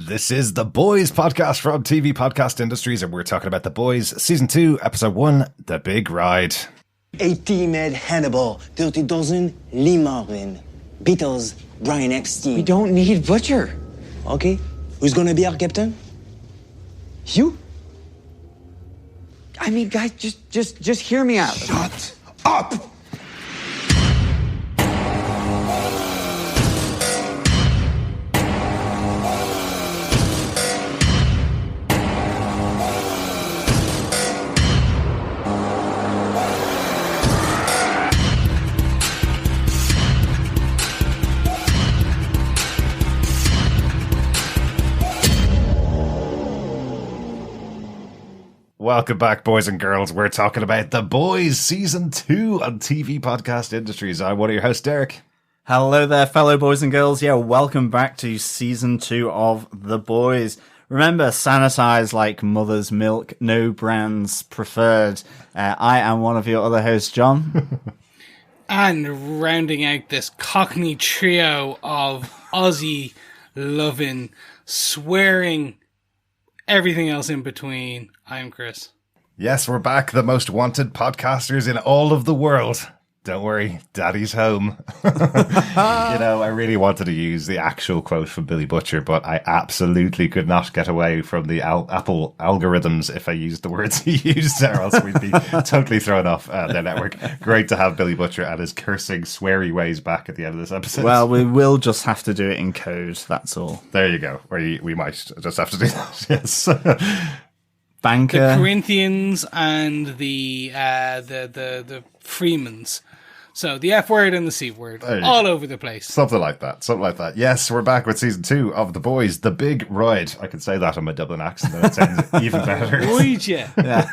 This is The Boys podcast from TV Podcast Industries, and we're talking about The Boys, Season 2, Episode 1, The Big Ride. 80 Med Hannibal, 30 dozen Lee Marvin, Beatles, Brian Epstein. We don't need Butcher. Okay, who's gonna be our captain? You? I mean, guys, just hear me out. Shut up! Welcome back, boys and girls. We're talking about The Boys, Season 2 on TV Podcast Industries. I'm one of your hosts, Darick. Hello there, fellow boys and girls. Yeah, welcome back to Season 2 of The Boys. Remember, sanitize like mother's milk, no brands preferred. I am one of your other hosts, John. And rounding out this Cockney trio of Aussie loving, swearing, everything else in between, I'm Chris. Yes, we're back, the most wanted podcasters in all of the world. Don't worry, Daddy's home. I really wanted to use the actual quote from Billy Butcher, but I absolutely could not get away from the Apple algorithms if I used the words he used there, else we'd be totally thrown off their network. Great to have Billy Butcher and his cursing, sweary ways back at the end of this episode. Well, we will just have to do it in code, that's all. There you go. We might just have to do that, yes. Banker. The Corinthians and the Freemans. So the F word and the C word, all over the place. Something like that. Yes, we're back with Season 2 of The Boys, The Big Ride. I can say that in my Dublin accent, and it sounds even better. Would you? Yeah.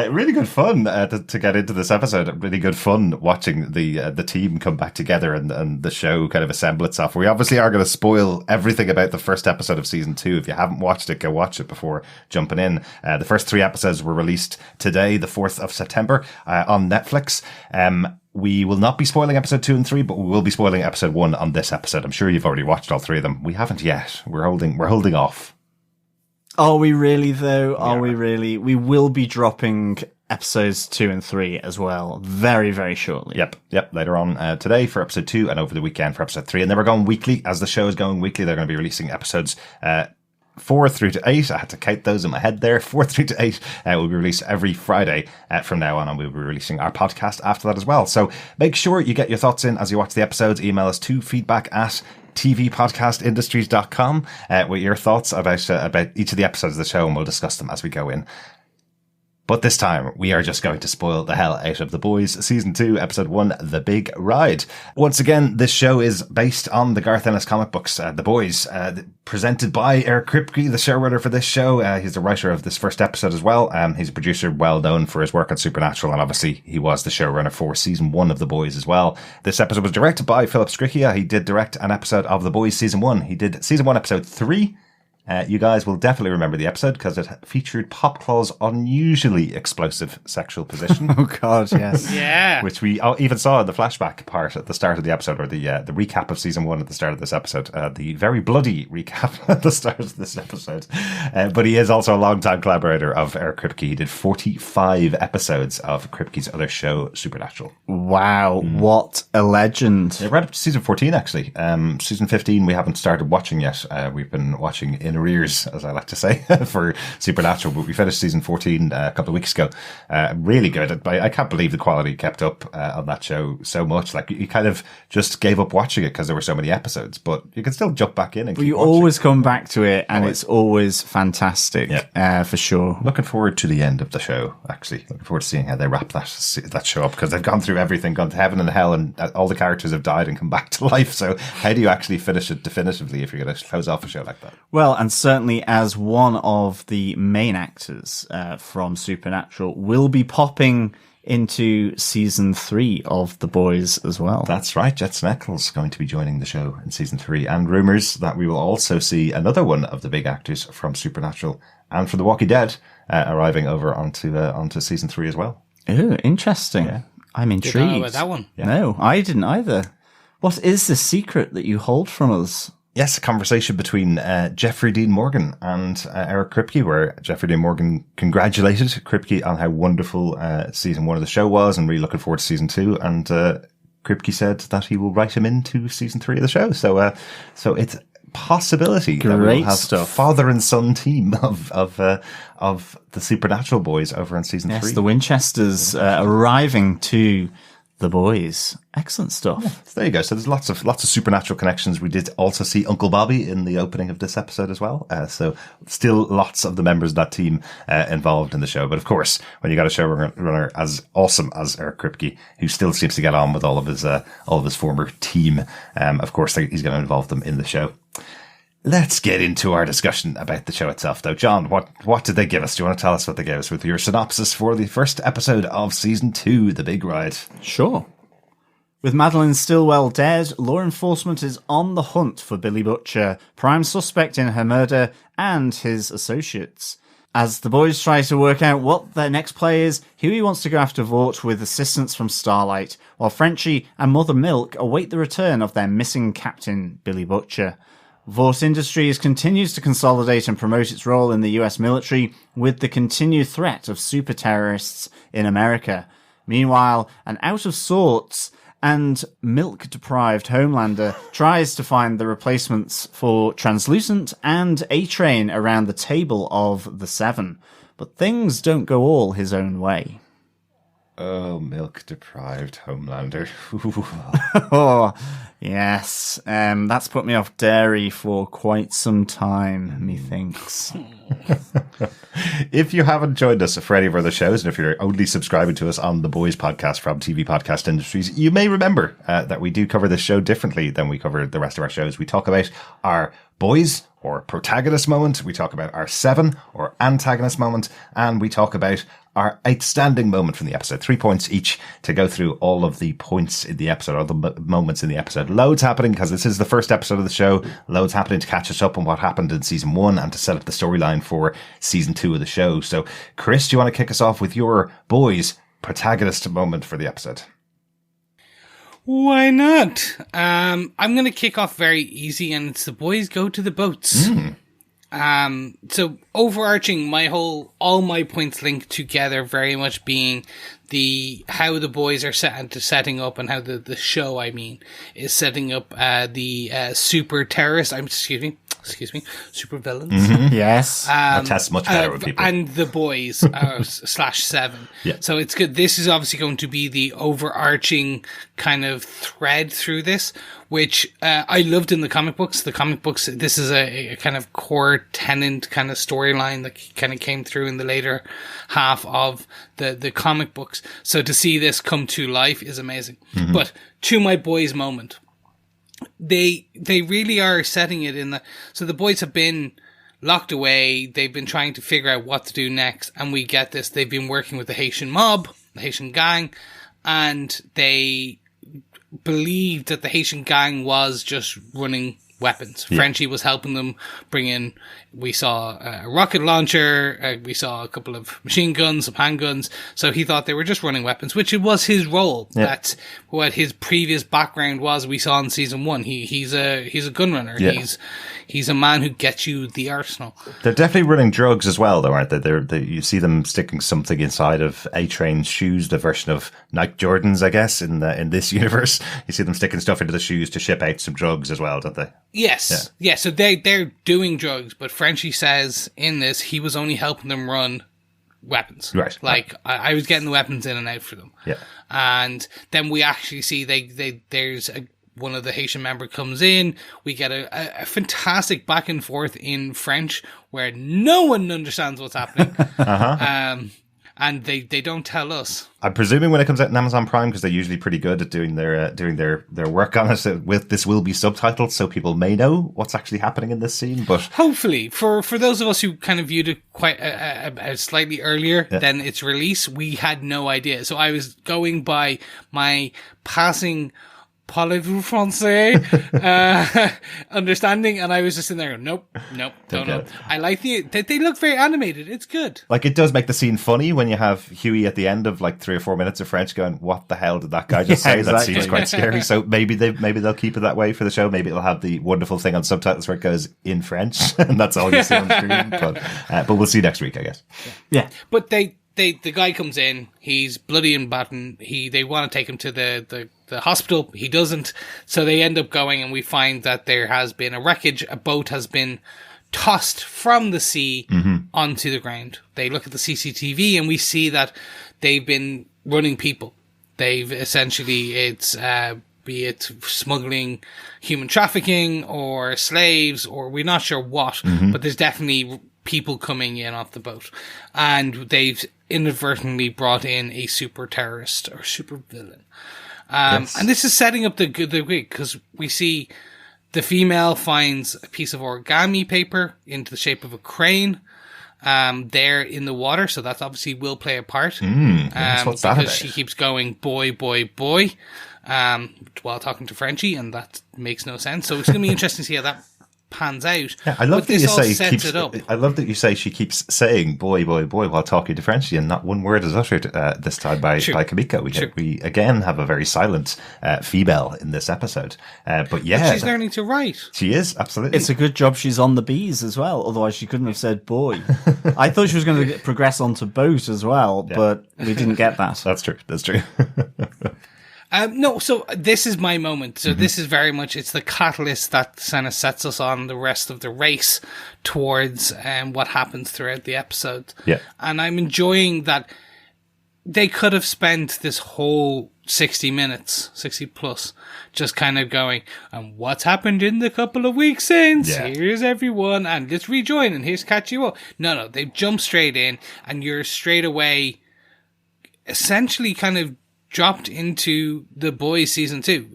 Really good fun to get into this episode. Really good fun watching the team come back together and the show kind of assemble itself. We obviously are going to spoil everything about the first episode of Season 2. If you haven't watched it, go watch it before jumping in. The first 3 episodes were released today, the 4th of September, on Netflix. We will not be spoiling episode 2 and 3, but we will be spoiling episode 1 on this episode. I'm sure you've already watched all 3 of them. We haven't yet. We're holding off. Are we really, though? Are we really? We will be dropping episodes 2 and 3 as well very, very shortly. Yep. Later on today for episode 2 and over the weekend for episode 3. And then we're going weekly. As the show is going weekly, they're going to be releasing episodes 4 through to 8. I had to count those in my head there. 4 through to 8 will be released every Friday from now on, and we'll be releasing our podcast after that as well. So make sure you get your thoughts in as you watch the episodes. Email us to feedback@tvpodcastindustries.com with your thoughts about each of the episodes of the show, and we'll discuss them as we go in. But this time, we are just going to spoil the hell out of The Boys, Season 2, Episode 1, The Big Ride. Once again, this show is based on the Garth Ennis comic books, The Boys, presented by Eric Kripke, the showrunner for this show. He's the writer of this first episode as well. He's a producer well known for his work on Supernatural, and obviously he was the showrunner for Season 1 of The Boys as well. This episode was directed by Philip Sgriccia. He did direct an episode of The Boys Season 1. He did Season 1, Episode 3. You guys will definitely remember the episode because it featured Popclaw's unusually explosive sexual position. Oh, God, yes. Yeah. Which we even saw in the flashback part at the start of the episode, or the recap of Season 1 at the start of this episode. The very bloody recap at the start of this episode. But he is also a long-time collaborator of Eric Kripke. He did 45 episodes of Kripke's other show, Supernatural. Wow, what a legend. Yeah, right up to Season 14, actually. Season 15 we haven't started watching yet. We've been watching in arrears, as I like to say, for Supernatural, but we finished Season 14 a couple of weeks ago. Really good. I can't believe the quality kept up on that show so much. Like, you kind of just gave up watching it because there were so many episodes, but you can still jump back in and keep watching. Always come back to it, and it's always fantastic, for sure. Looking forward to the end of the show, actually. Looking forward to seeing how they wrap that show up, because they've gone through everything, gone to heaven and hell, and all the characters have died and come back to life. So how do you actually finish it definitively if you're going to close off a show like that? Well, and certainly as one of the main actors from Supernatural, will be popping into Season 3 of The Boys as well. That's right. Jensen Ackles going to be joining the show in Season 3, and rumours that we will also see another one of the big actors from Supernatural and from The Walking Dead arriving over onto Season 3 as well. Oh, interesting. Yeah. I'm intrigued. Didn't know about that one. Yeah. No, I didn't either. What is the secret that you hold from us? Yes, a conversation between Jeffrey Dean Morgan and Eric Kripke, where Jeffrey Dean Morgan congratulated Kripke on how wonderful season 1 of the show was and really looking forward to season 2. And Kripke said that he will write him into season 3 of the show. So it's a possibility that we'll have stuff. father and son team of the Supernatural boys over in season 3. Yes, the Winchesters arriving to the boys. Excellent stuff. Yeah, so there you go. So there's lots of supernatural connections. We did also see Uncle Bobby in the opening of this episode as well. So still lots of the members of that team involved in the show. But of course, when you got a showrunner as awesome as Eric Kripke, who still seems to get on with all of his former team, of course he's going to involve them in the show. Let's get into our discussion about the show itself, though. John, what did they give us? Do you want to tell us what they gave us with your synopsis for the first episode of season 2, The Big Ride? Sure. With Madelyn Stillwell dead, law enforcement is on the hunt for Billy Butcher, prime suspect in her murder, and his associates. As the boys try to work out what their next play is, Hughie wants to go after Vought with assistance from Starlight, while Frenchie and Mother Milk await the return of their missing captain, Billy Butcher. Vought Industries continues to consolidate and promote its role in the US military with the continued threat of super terrorists in America. Meanwhile, an out of sorts and milk-deprived Homelander tries to find the replacements for Translucent and A-Train around the table of the Seven. But things don't go all his own way. Oh, milk-deprived Homelander. Oh, yes. That's put me off dairy for quite some time, methinks. If you haven't joined us for any of our other shows, and if you're only subscribing to us on the Boys podcast from TV Podcast Industries, you may remember that we do cover this show differently than we cover the rest of our shows. We talk about our boys or protagonist moment, we talk about our seven or antagonist moment, and we talk about our outstanding moment from the episode. 3 points each to go through all of the points in the episode, or the moments in the episode. Loads happening because this is the first episode of the show. Loads happening to catch us up on what happened in season 1 and to set up the storyline for season 2 of the show. So, Chris, do you want to kick us off with your boys' protagonist moment for the episode? Why not? I'm going to kick off very easy, and it's the boys go to the boats. So overarching all my points linked together very much being how the boys are setting up, and how the show, is setting up, the super terrorist, super villains. Mm-hmm. Yes. That tests much better with people. And the boys, /7. Yeah. So it's good. This is obviously going to be the overarching kind of thread through this, which I loved in the comic books. The comic books, this is a kind of core tenant kind of storyline that kind of came through in the later half of the comic books. So to see this come to life is amazing. Mm-hmm. But to my boys moment, they really are setting it so the boys have been locked away. They've been trying to figure out what to do next. And we get this. They've been working with the Haitian mob, the Haitian gang, and they believed that the Haitian gang was just running weapons. Yeah. Frenchie was helping them bring in, we saw a rocket launcher, we saw a couple of machine guns, some handguns, so he thought they were just running weapons, which it was his role. Yeah. That's what his previous background was. We saw in season 1. He's a gun runner. Yeah. He's a man who gets you the arsenal. They're definitely running drugs as well, though, aren't they? You see them sticking something inside of A-Train's shoes, the version of Nike Jordans, I guess, in this universe. You see them sticking stuff into the shoes to ship out some drugs as well, don't they? Yes. Yeah. So they're doing drugs, but Frenchie says in this he was only helping them run weapons. Right. Like I was getting the weapons in and out for them. Yeah. And then we actually see there's one of the Haitian member comes in. We get a fantastic back and forth in French where no one understands what's happening. And they don't tell us. I'm presuming when it comes out in Amazon Prime, because they're usually pretty good at doing their work on it. This will be subtitled, so people may know what's actually happening in this scene. But hopefully, for those of us who kind of viewed it quite slightly earlier than its release, we had no idea. So I was going by my passing parlez-vous français, understanding, and I was just in there going, nope, don't know. I like they look very animated. It's good. Like, it does make the scene funny when you have Hughie at the end of like 3 or 4 minutes of French going, what the hell did that guy just say? Exactly. That seems quite scary. So maybe they'll keep it that way for the show. Maybe it'll have the wonderful thing on subtitles where it goes in French and that's all you see on screen. But we'll see next week, I guess. Yeah. But the guy comes in, he's bloody and battered. They want to take him to the hospital. He doesn't. So they end up going, and we find that there has been a wreckage. A boat has been tossed from the sea onto the ground. They look at the CCTV and we see that they've been running people. They've essentially, be it smuggling, human trafficking, or slaves, or we're not sure what, but there's definitely people coming in off the boat. And they've inadvertently brought in a super terrorist or super villain. And this is setting up the week, because we see the female finds a piece of origami paper into the shape of a crane there in the water, so that obviously will play a part. What's that because about? she keeps going boy while talking to Frenchie, and that makes no sense. So it's going to be interesting to see how that pans out. Yeah, I love But that this you all say sets it up. I love that you say she keeps saying "boy" while talking to Frenchie, and not one word is uttered this time by Kamiko. We again have a very silent female in this episode. But yeah, She's learning to write. she is absolutely. It's a good job she's on the bees as well. Otherwise, she couldn't have said boy. I thought she was going to progress onto boat as well, but we didn't get that. That's true. That's true. No, so this is my moment. So this is very much, it's the catalyst that kind of sets us on the rest of the race towards what happens throughout the episode. Yeah. And I'm enjoying that they could have spent this whole 60 minutes, 60 plus, just kind of going, and what's happened in the couple of weeks since? Yeah. Here's everyone, and let's rejoin, and here's catch you up. No, they jump straight in, and you're straight away essentially kind of dropped into The Boys season 2.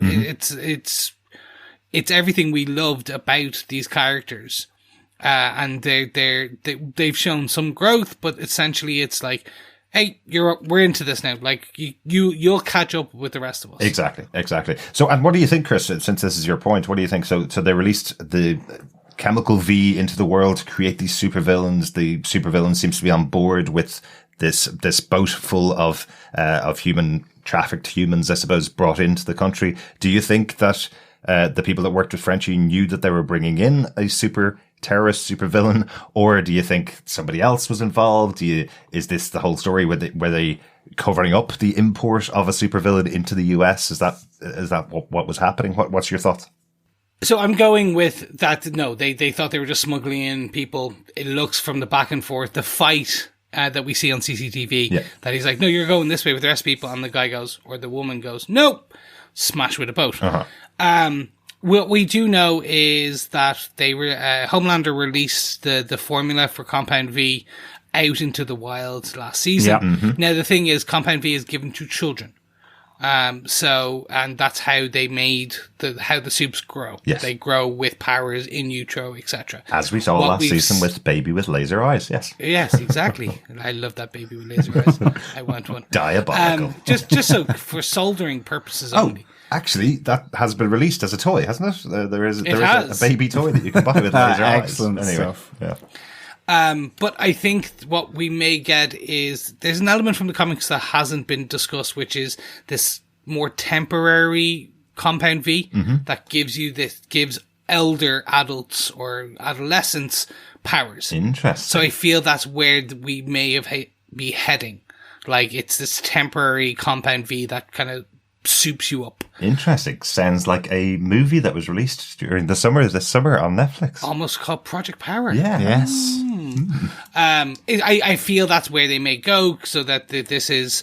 It's everything we loved about these characters, and they've shown some growth, but essentially it's like, hey, we're into this now. Like you'll catch up with the rest of us. Exactly. So, and what do you think, Chris? Since this is your point, what do you think? So they released the chemical V into the world to create these supervillains. The supervillain seems to be on board with this boat full of human trafficked humans, I suppose, brought into the country. Do you think that the people that worked with Frenchie knew that they were bringing in a super terrorist, super villain, or do you think somebody else was involved? Is this the whole story? Were they covering up the import of a super villain into the US? Is that what was happening? What's your thoughts? So I'm going with that. No, they thought they were just smuggling in people. It looks from the back and forth, the fight that we see on CCTV, that he's like, no, you're going this way with the rest of people. And the guy goes, or the woman goes, nope, smash with a boat. What we do know is that they were, Homelander released the formula for Compound V out into the wild last season. Now, the thing is, Compound V is given to children. And that's how they made how the soups grow. Yes. They grow with powers in utero, etc. As we saw last season with Baby with Laser Eyes, yes. Yes, exactly. I love that Baby with Laser Eyes. I want one. Diabolical. Just so for soldering purposes only. Actually, that has been released as a toy, hasn't it? There is a baby toy that you can buy with laser eyes. Excellent stuff. Yeah. But I think what we may get is there's an element from the comics that hasn't been discussed, which is this more temporary Compound V that gives elder adults or adolescents powers. Interesting. So I feel that's where we may be heading. Like it's this temporary Compound V that kind of soups you up. Interesting. Sounds like a movie that was released during this summer on Netflix. Almost called Project Power. Yeah. Yes. I feel that's where they may go, so that this is,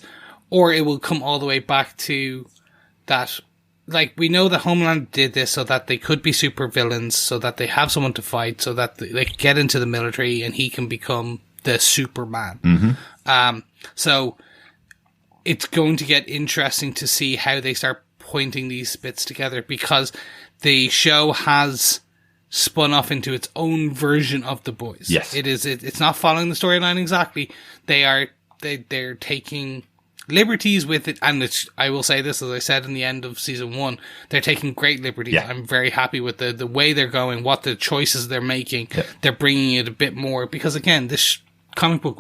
or it will come all the way back to that. Like, we know that Homeland did this so that they could be super villains, so that they have someone to fight, so that they can get into the military and he can become the Superman. So it's going to get interesting to see how they start pointing these bits together, because the show has spun off into its own version of The Boys. Yes. It's not following the storyline exactly. They're taking liberties with it. And I will say this, as I said in the end of season 1, they're taking great liberties. Yeah. I'm very happy with the way they're going, what the choices they're making. Yeah. They're bringing it a bit more, because again, this comic book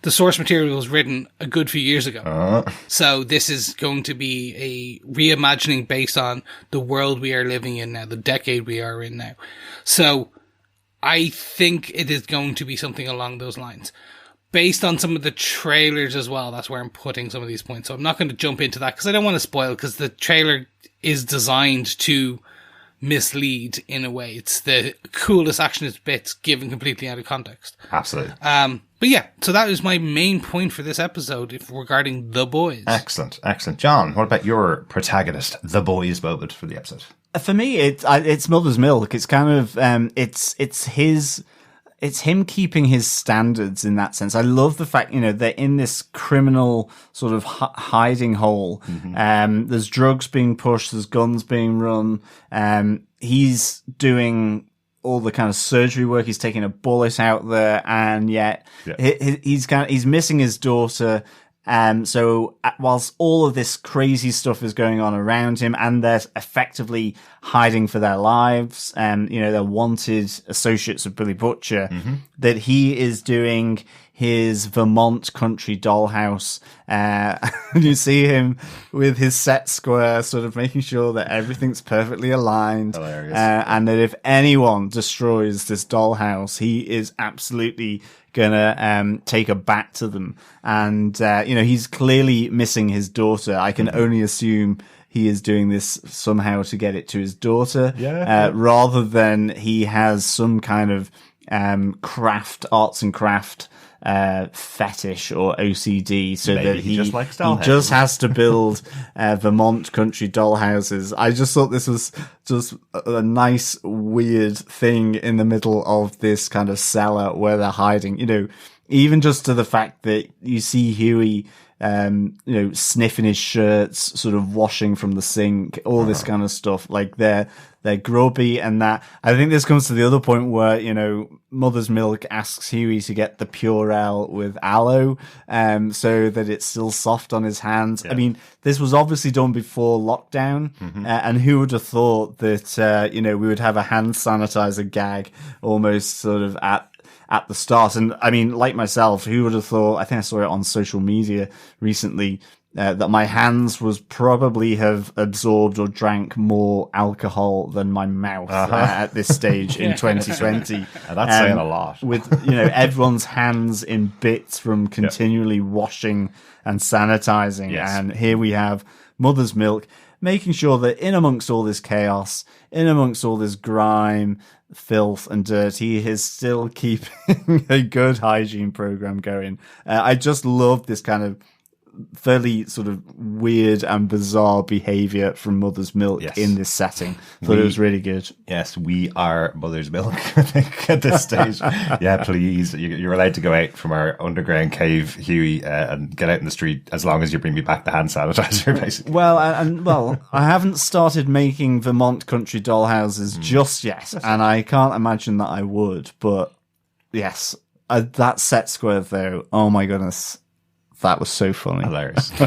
the source material was written a good few years ago. So this is going to be a reimagining based on the world we are living in now, the decade we are in now. So I think it is going to be something along those lines. Based on some of the trailers as well, that's where I'm putting some of these points. So I'm not going to jump into that because I don't want to spoil, because the trailer is designed to mislead in a way. It's the coolest actionist bits given completely out of context. Absolutely. But yeah, so that is my main point for this episode regarding The Boys. Excellent. John, what about your protagonist, The Boys moment for the episode? For me, it's Mother's Milk. It's kind of it's him keeping his standards in that sense. I love the fact, they're in this criminal sort of hiding hole. There's drugs being pushed, there's guns being run. He's doing all the kind of surgery work. He's taking a bullet out there, and yet he's missing his daughter. So whilst all of this crazy stuff is going on around him, and they're effectively hiding for their lives, they're wanted associates of Billy Butcher, that he is doing his Vermont country dollhouse. You see him with his set square, sort of making sure that everything's perfectly aligned. Hilarious. And that if anyone destroys this dollhouse, he is absolutely gonna take a bat to them. And he's clearly missing his daughter. I can only assume he is doing this somehow to get it to his daughter, rather than he has some kind of arts and craft fetish or OCD, so Maybe that he just likes dollhouses. he just has to build Vermont country dollhouses. I just thought this was just a nice weird thing in the middle of this kind of cellar where they're hiding, even just to the fact that you see Hughie sniffing his shirts, sort of washing from the sink, all this kind of stuff. Like they're grubby, and that, I think this comes to the other point where, Mother's Milk asks Hughie to get the Purell with aloe, so that it's still soft on his hands. Yeah. I mean, this was obviously done before lockdown, and who would have thought that, we would have a hand sanitizer gag almost sort of at the start. And I mean, like myself, who would have thought, I think I saw it on social media recently, that my hands was probably have absorbed or drank more alcohol than my mouth at this stage in 2020. That's saying a lot. With, everyone's hands in bits from continually washing and sanitizing. Yes. And here we have Mother's Milk making sure that in amongst all this chaos, in amongst all this grime, filth and dirt, he is still keeping a good hygiene program going. I just love this kind of fairly sort of weird and bizarre behavior from Mother's Milk in this setting. Thought it was really good. Yes, we are Mother's Milk, I think, at this stage. Yeah, please. You're allowed to go out from our underground cave, Hughie, and get out in the street as long as you bring me back the hand sanitizer, basically. Well, I haven't started making Vermont country dollhouses just yet, and I can't imagine that I would, but yes, that set square though, oh my goodness. That was so funny. Hilarious. We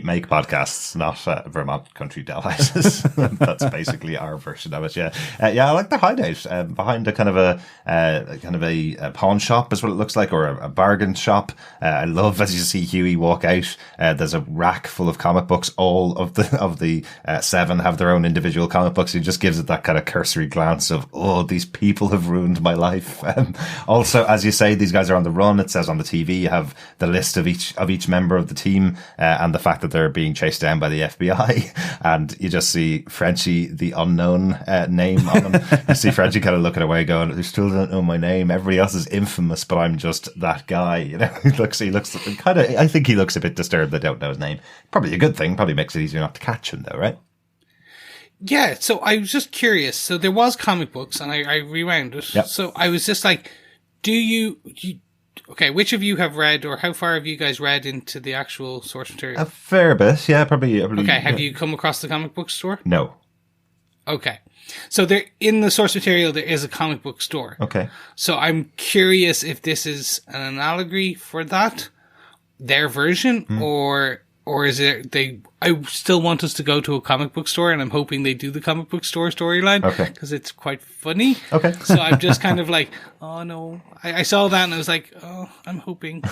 make podcasts, not Vermont country dollhouses. That's basically our version of it. Yeah, I like the hideout behind a kind of a pawn shop is what it looks like, or a bargain shop. I love as you see Hughie walk out. There's a rack full of comic books. All of the 7 have their own individual comic books. He just gives it that kind of cursory glance of, oh, these people have ruined my life. Also, as you say, these guys are on the run. It says on the TV. You have the list of each member of the team, and the fact that they're being chased down by the FBI, and you just see Frenchie, the unknown name on him. You see Frenchie kind of looking away, going, "They still don't know my name. Everybody else is infamous, but I'm just that guy." He looks kind of. I think he looks a bit disturbed. They don't know his name. Probably a good thing. Probably makes it easier not to catch him, though, right? Yeah. So I was just curious. So there was comic books, and I rewound it. Yep. So I was just like, okay, which of you have read, or how far have you guys read into the actual source material? A fair bit, yeah, probably. Okay, have you come across the comic book store? No. Okay. So there, in the source material, there is a comic book store. Okay. So I'm curious if this is an analogy for that, their version, or is it I still want us to go to a comic book store, and I'm hoping they do the comic book store storyline because it's quite funny. Okay. So I'm just kind of like, oh no, I saw that and I was like, oh, I'm hoping,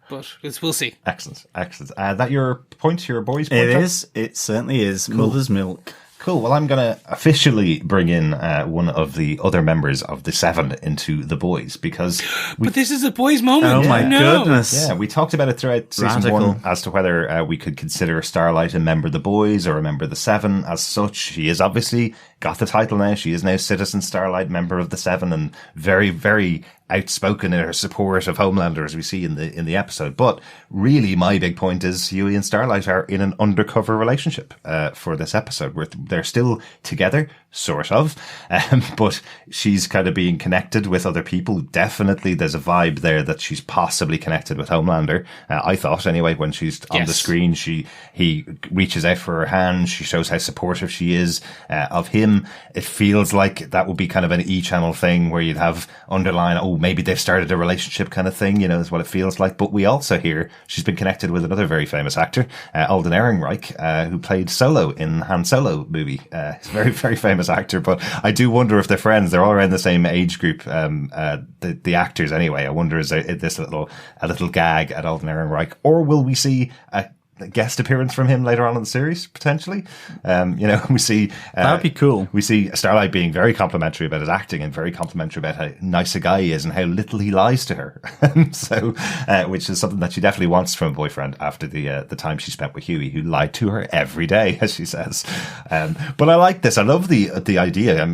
but we'll see. Excellent. That your point, your boys' point? It is. It certainly is. Cool. Mother's Milk. Cool. Well, I'm going to officially bring in one of the other members of the Seven into the boys because... But this is a boys' moment. Oh, my goodness. Yeah, we talked about it throughout season 1 as to whether we could consider Starlight a member of the boys or a member of the Seven. As such, she is obviously got the title now. She is now Citizen Starlight, member of the Seven, and very, very outspoken in her support of Homelander, as we see in the episode. But really, my big point is Hughie and Starlight are in an undercover relationship for this episode, where they're still together, sort of, but she's kind of being connected with other people. Definitely, there's a vibe there that she's possibly connected with Homelander. I thought, anyway, when she's on the screen, he reaches out for her hand. She shows how supportive she is of him. It feels like that would be kind of an E-channel thing where you'd have underline, oh, maybe they've started a relationship kind of thing, is what it feels like. But we also hear she's been connected with another very famous actor, Alden Ehrenreich, who played Solo in Han Solo movie. He's a very, very famous actor, but I do wonder if they're friends. They're all around the same age group, the actors anyway. I wonder, is this a little gag at Alden Ehrenreich, or will we see a guest appearance from him later on in the series, potentially? We see that would be cool. We see Starlight being very complimentary about his acting and very complimentary about how nice a guy he is and how little he lies to her. So, which is something that she definitely wants from a boyfriend after the time she spent with Hughie, who lied to her every day, as she says. But I like this. I love the idea.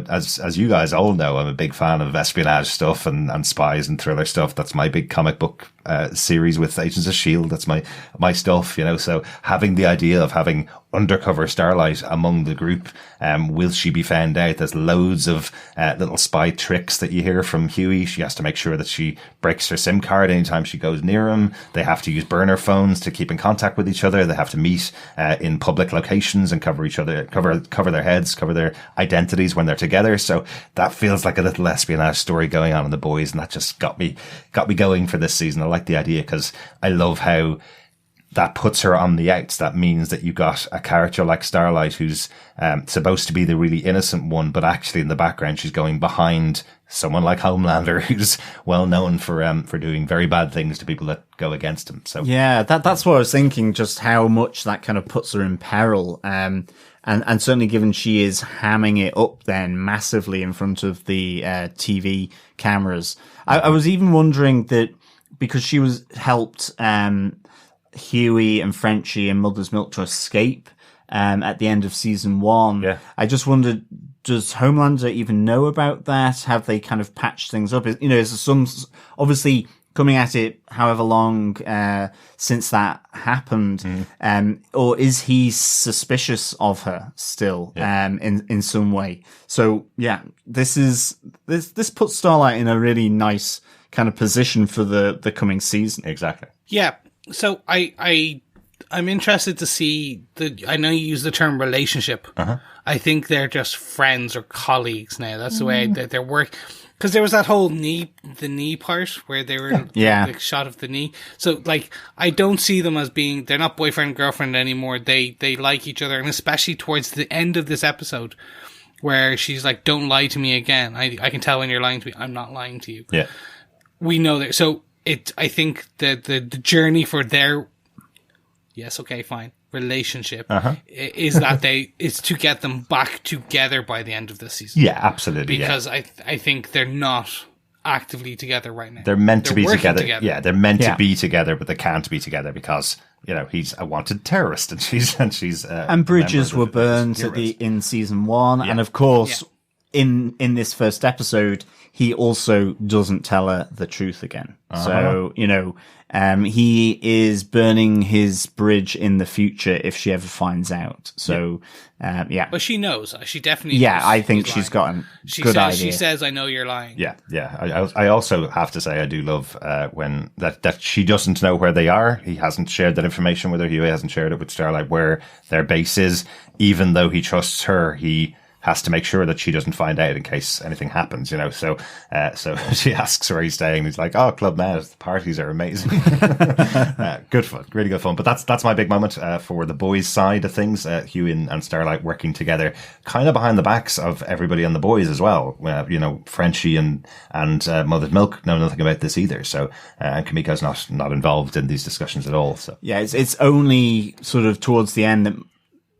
As you guys all know, I'm a big fan of espionage stuff and spies and thriller stuff. That's my big comic book series with Agents of S.H.I.E.L.D. That's my stuff. So having the idea of having undercover Starlight among the group, will she be found out? There's loads of little spy tricks that you hear from Hughie. She has to make sure that she breaks her SIM card anytime she goes near him. They have to use burner phones to keep in contact with each other. They have to meet in public locations and cover each other, cover their heads, cover their identities when they're together. So that feels like a little espionage story going on in the boys, and that just got me going for this season. I like the idea because I love how that puts her on the outs. That means that you've got a character like Starlight who's supposed to be the really innocent one, but actually in the background she's going behind someone like Homelander, who's well known for doing very bad things to people that go against him. So yeah, that's what I was thinking. Just how much that kind of puts her in peril. And certainly given she is hamming it up then massively in front of the TV cameras. I was even wondering that because she was helped Hughie and Frenchie and Mother's Milk to escape at the end of season 1. Yeah. I just wondered, does Homelander even know about that? Have they kind of patched things up? Is there some, obviously coming at it however long since that happened, or is he suspicious of her still in some way? So yeah, this puts Starlight in a really nice kind of position for the coming season. Exactly. Yeah. So I'm interested to see I know you use the term relationship. I think they're just friends or colleagues now. That's the way that they're working. Because there was that whole the knee part where they were like shot of the knee. So like, I don't see them as they're not boyfriend and girlfriend anymore. They like each other. And especially towards the end of this episode where she's like, don't lie to me again. I can tell when you're lying to me. I'm not lying to you. Yeah. We know that. So I think the journey for their, relationship is that is to get them back together by the end of this season. Yeah, absolutely. Because I think they're not actively together right now. They're meant to be together. Yeah, they're meant to be together, but they can't be together because he's a wanted terrorist, and she's and bridges were burned in season 1, and of course in this first episode he also doesn't tell her the truth again. So he is burning his bridge in the future if she ever finds out. So but she knows. She definitely knows I think she's got a good idea. She says, I know you're lying. I also have to say I do love when that she doesn't know where they are. He hasn't shared that information with her. He hasn't shared it with Starlight where their base is, even though he trusts her. He has to make sure that she doesn't find out in case anything happens, you know. So she asks where he's staying. And he's like, "Oh, Club Med, the parties are amazing." Good fun, really good fun. But that's my big moment for the boys' side of things. Hughie and Starlight working together, kind of behind the backs of everybody on the boys as well. You know, Frenchie and Mother Milk know nothing about this either. So and Kamiko's not involved in these discussions at all. So yeah, it's only sort of towards the end that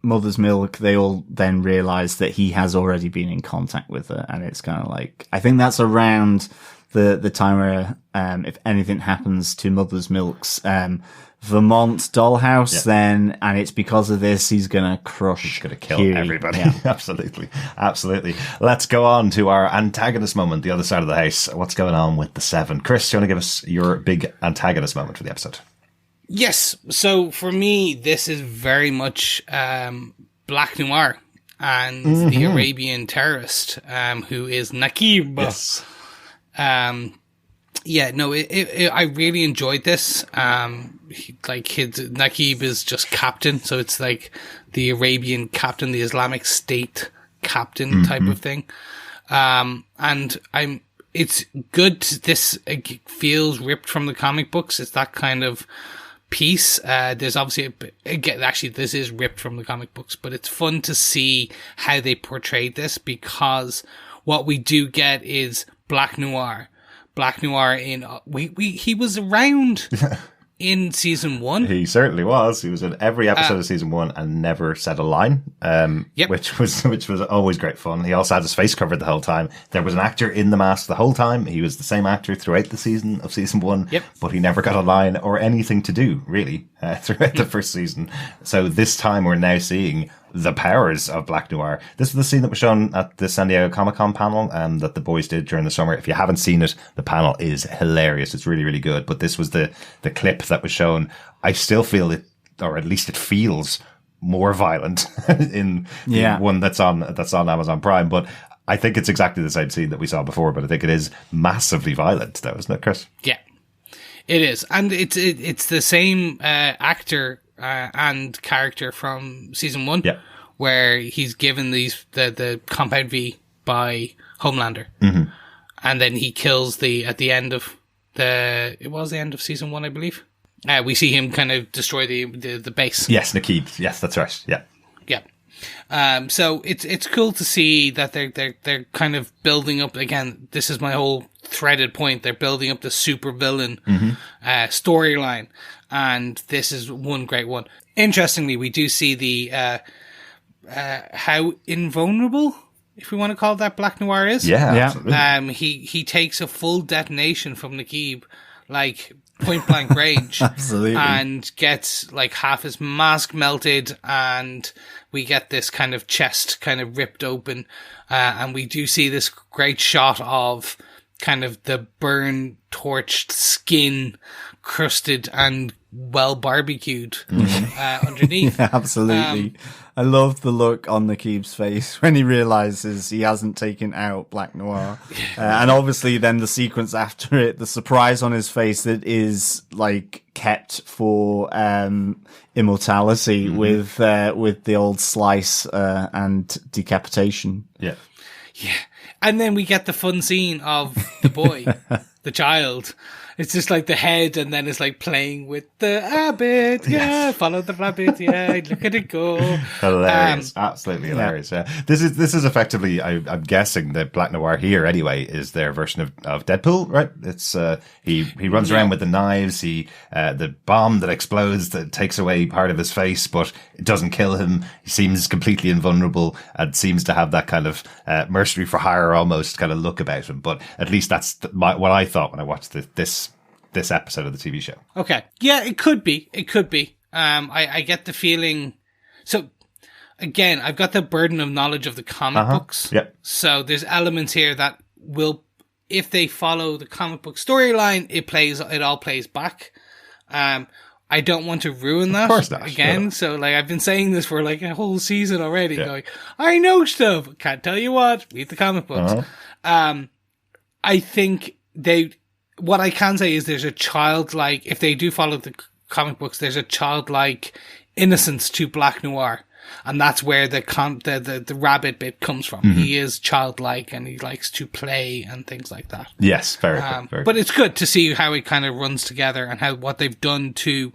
Mother's Milk, they all then realise that he has already been in contact with her, and it's kind of like, I think that's around the time where if anything happens to Mother's Milk's Vermont dollhouse, then, and it's because of this, he's gonna kill Hughie. Everybody. Yeah. absolutely. Let's go on to our antagonist moment, the other side of the house. What's going on with the Seven? Chris, do you want to give us your big antagonist moment for the episode? Yes. So for me, this is very much Black Noir and the Arabian terrorist, who is Naqib. Yes. I really enjoyed this. Naqib is just captain, so it's like the Arabian captain, the Islamic State captain type of thing. It's good. This feels ripped from the comic books. It's that kind of piece. There's obviously this is ripped from the comic books, but it's fun to see how they portrayed this, because what we do get is Black Noir in he was around in season 1. He certainly was. He was in every episode of season 1 and never said a line. Which was always great fun. He also had his face covered the whole time. There was an actor in the mask the whole time. He was the same actor throughout the season of season 1. But he never got a line or anything to do, really, throughout the first season. So this time we're now seeing the powers of Black Noir. This is the scene that was shown at the San Diego Comic-Con panel that the boys did during the summer. If you haven't seen it, the panel is hilarious. It's really, really good. But this was the clip that was shown. I still feel it, or at least it feels more violent in one that's on Amazon Prime. But I think it's exactly the same scene that we saw before. But I think it is massively violent, though, isn't it, Chris? Yeah, it is, and it's the same actor and character from season 1, where he's given the compound V by Homelander, and then he kills at the end of the end of season 1, I believe. We see him kind of destroy the base. Yes, Naqib. Yes, that's right. Yeah. So it's cool to see that they're kind of building up again. This is my whole threaded point. They're building up the super villain storyline, and this is one great one. Interestingly, we do see the how invulnerable, if we want to call that, Black Noir is. Yeah. Absolutely. He takes a full detonation from Naqib, like point blank range. Absolutely. And gets like half his mask melted, and we get this kind of chest kind of ripped open, and we do see this great shot of kind of the burn torched skin, crusted and well barbecued underneath. Yeah, absolutely. I love the look on Naqib's face when he realizes he hasn't taken out Black Noir. And obviously then the sequence after it, the surprise on his face that is like kept for immortality with the old slice and decapitation. Yeah. And then we get the fun scene of the boy, the child. It's just like the head, and then it's like playing with the rabbit. Yeah, follow the rabbit. Yeah, look at it go. Hilarious, absolutely hilarious. Yeah. This is effectively, I'm guessing that Black Noir here anyway is their version of Deadpool, right? It's he runs around with the knives. The bomb that explodes that takes away part of his face, but it doesn't kill him. He seems completely invulnerable and seems to have that kind of mercenary for hire almost kind of look about him. But at least that's what I thought when I watched this episode of the TV show. Okay. Yeah, it could be. I get the feeling. So again, I've got the burden of knowledge of the comic books. Yep. So there's elements here that will, if they follow the comic book storyline, it all plays back. I don't want to ruin that. Of course not. Again. No. So like I've been saying this for like a whole season already, going, I know stuff. Can't tell you what. Read the comic books. I think what I can say is there's a childlike, if they do follow the comic books, there's a childlike innocence to Black Noir. And that's where the rabbit bit comes from. He is childlike and he likes to play and things like that. Yes, very good. But it's good to see how it kind of runs together and what they've done to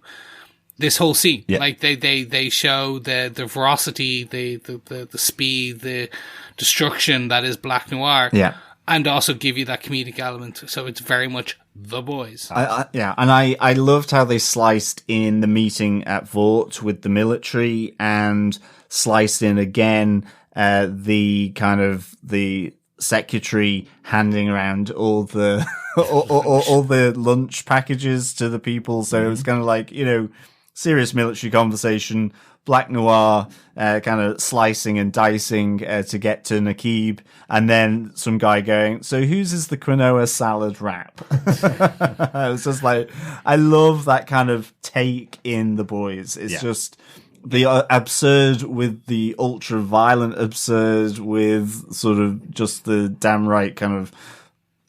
this whole scene. Yeah. Like they show the ferocity, the speed, the destruction that is Black Noir. Yeah. And also give you that comedic element. So it's very much The Boys. I loved how they sliced in the meeting at Vought with the military and sliced in again the kind of the secretary handing around all the all the lunch packages to the people. So it was kind of like, you know, serious military conversation, Black Noir kind of slicing and dicing to get to Nakib, and then some guy going, so whose is the quinoa salad wrap? It was just like, I love that kind of take in The Boys. It's just the absurd with the ultra violent absurd with sort of just the damn right kind of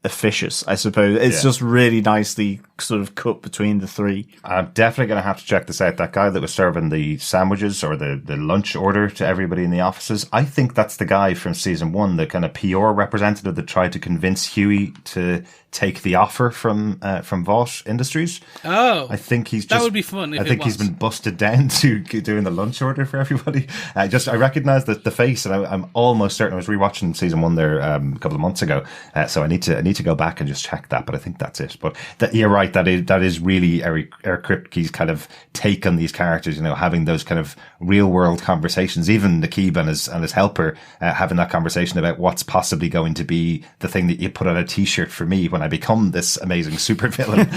officious, I suppose. It's just really nicely sort of cut between the three. I'm definitely going to have to check this out. That guy that was serving the sandwiches or the lunch order to everybody in the offices, I think that's the guy from season 1, the kind of PR representative that tried to convince Hughie to take the offer from Vought Industries. Oh, I think he's just, that would be fun. I think he's been busted down to doing the lunch order for everybody. I recognize the face, and I'm almost certain I was rewatching season 1 there a couple of months ago. So I need to go back and just check that. But I think that's it. But you're right. That is really Eric Kripke's kind of take on these characters. You know, having those kind of real world conversations. Even Nakib and his helper having that conversation about what's possibly going to be the thing that you put on a T-shirt for me when I become this amazing supervillain.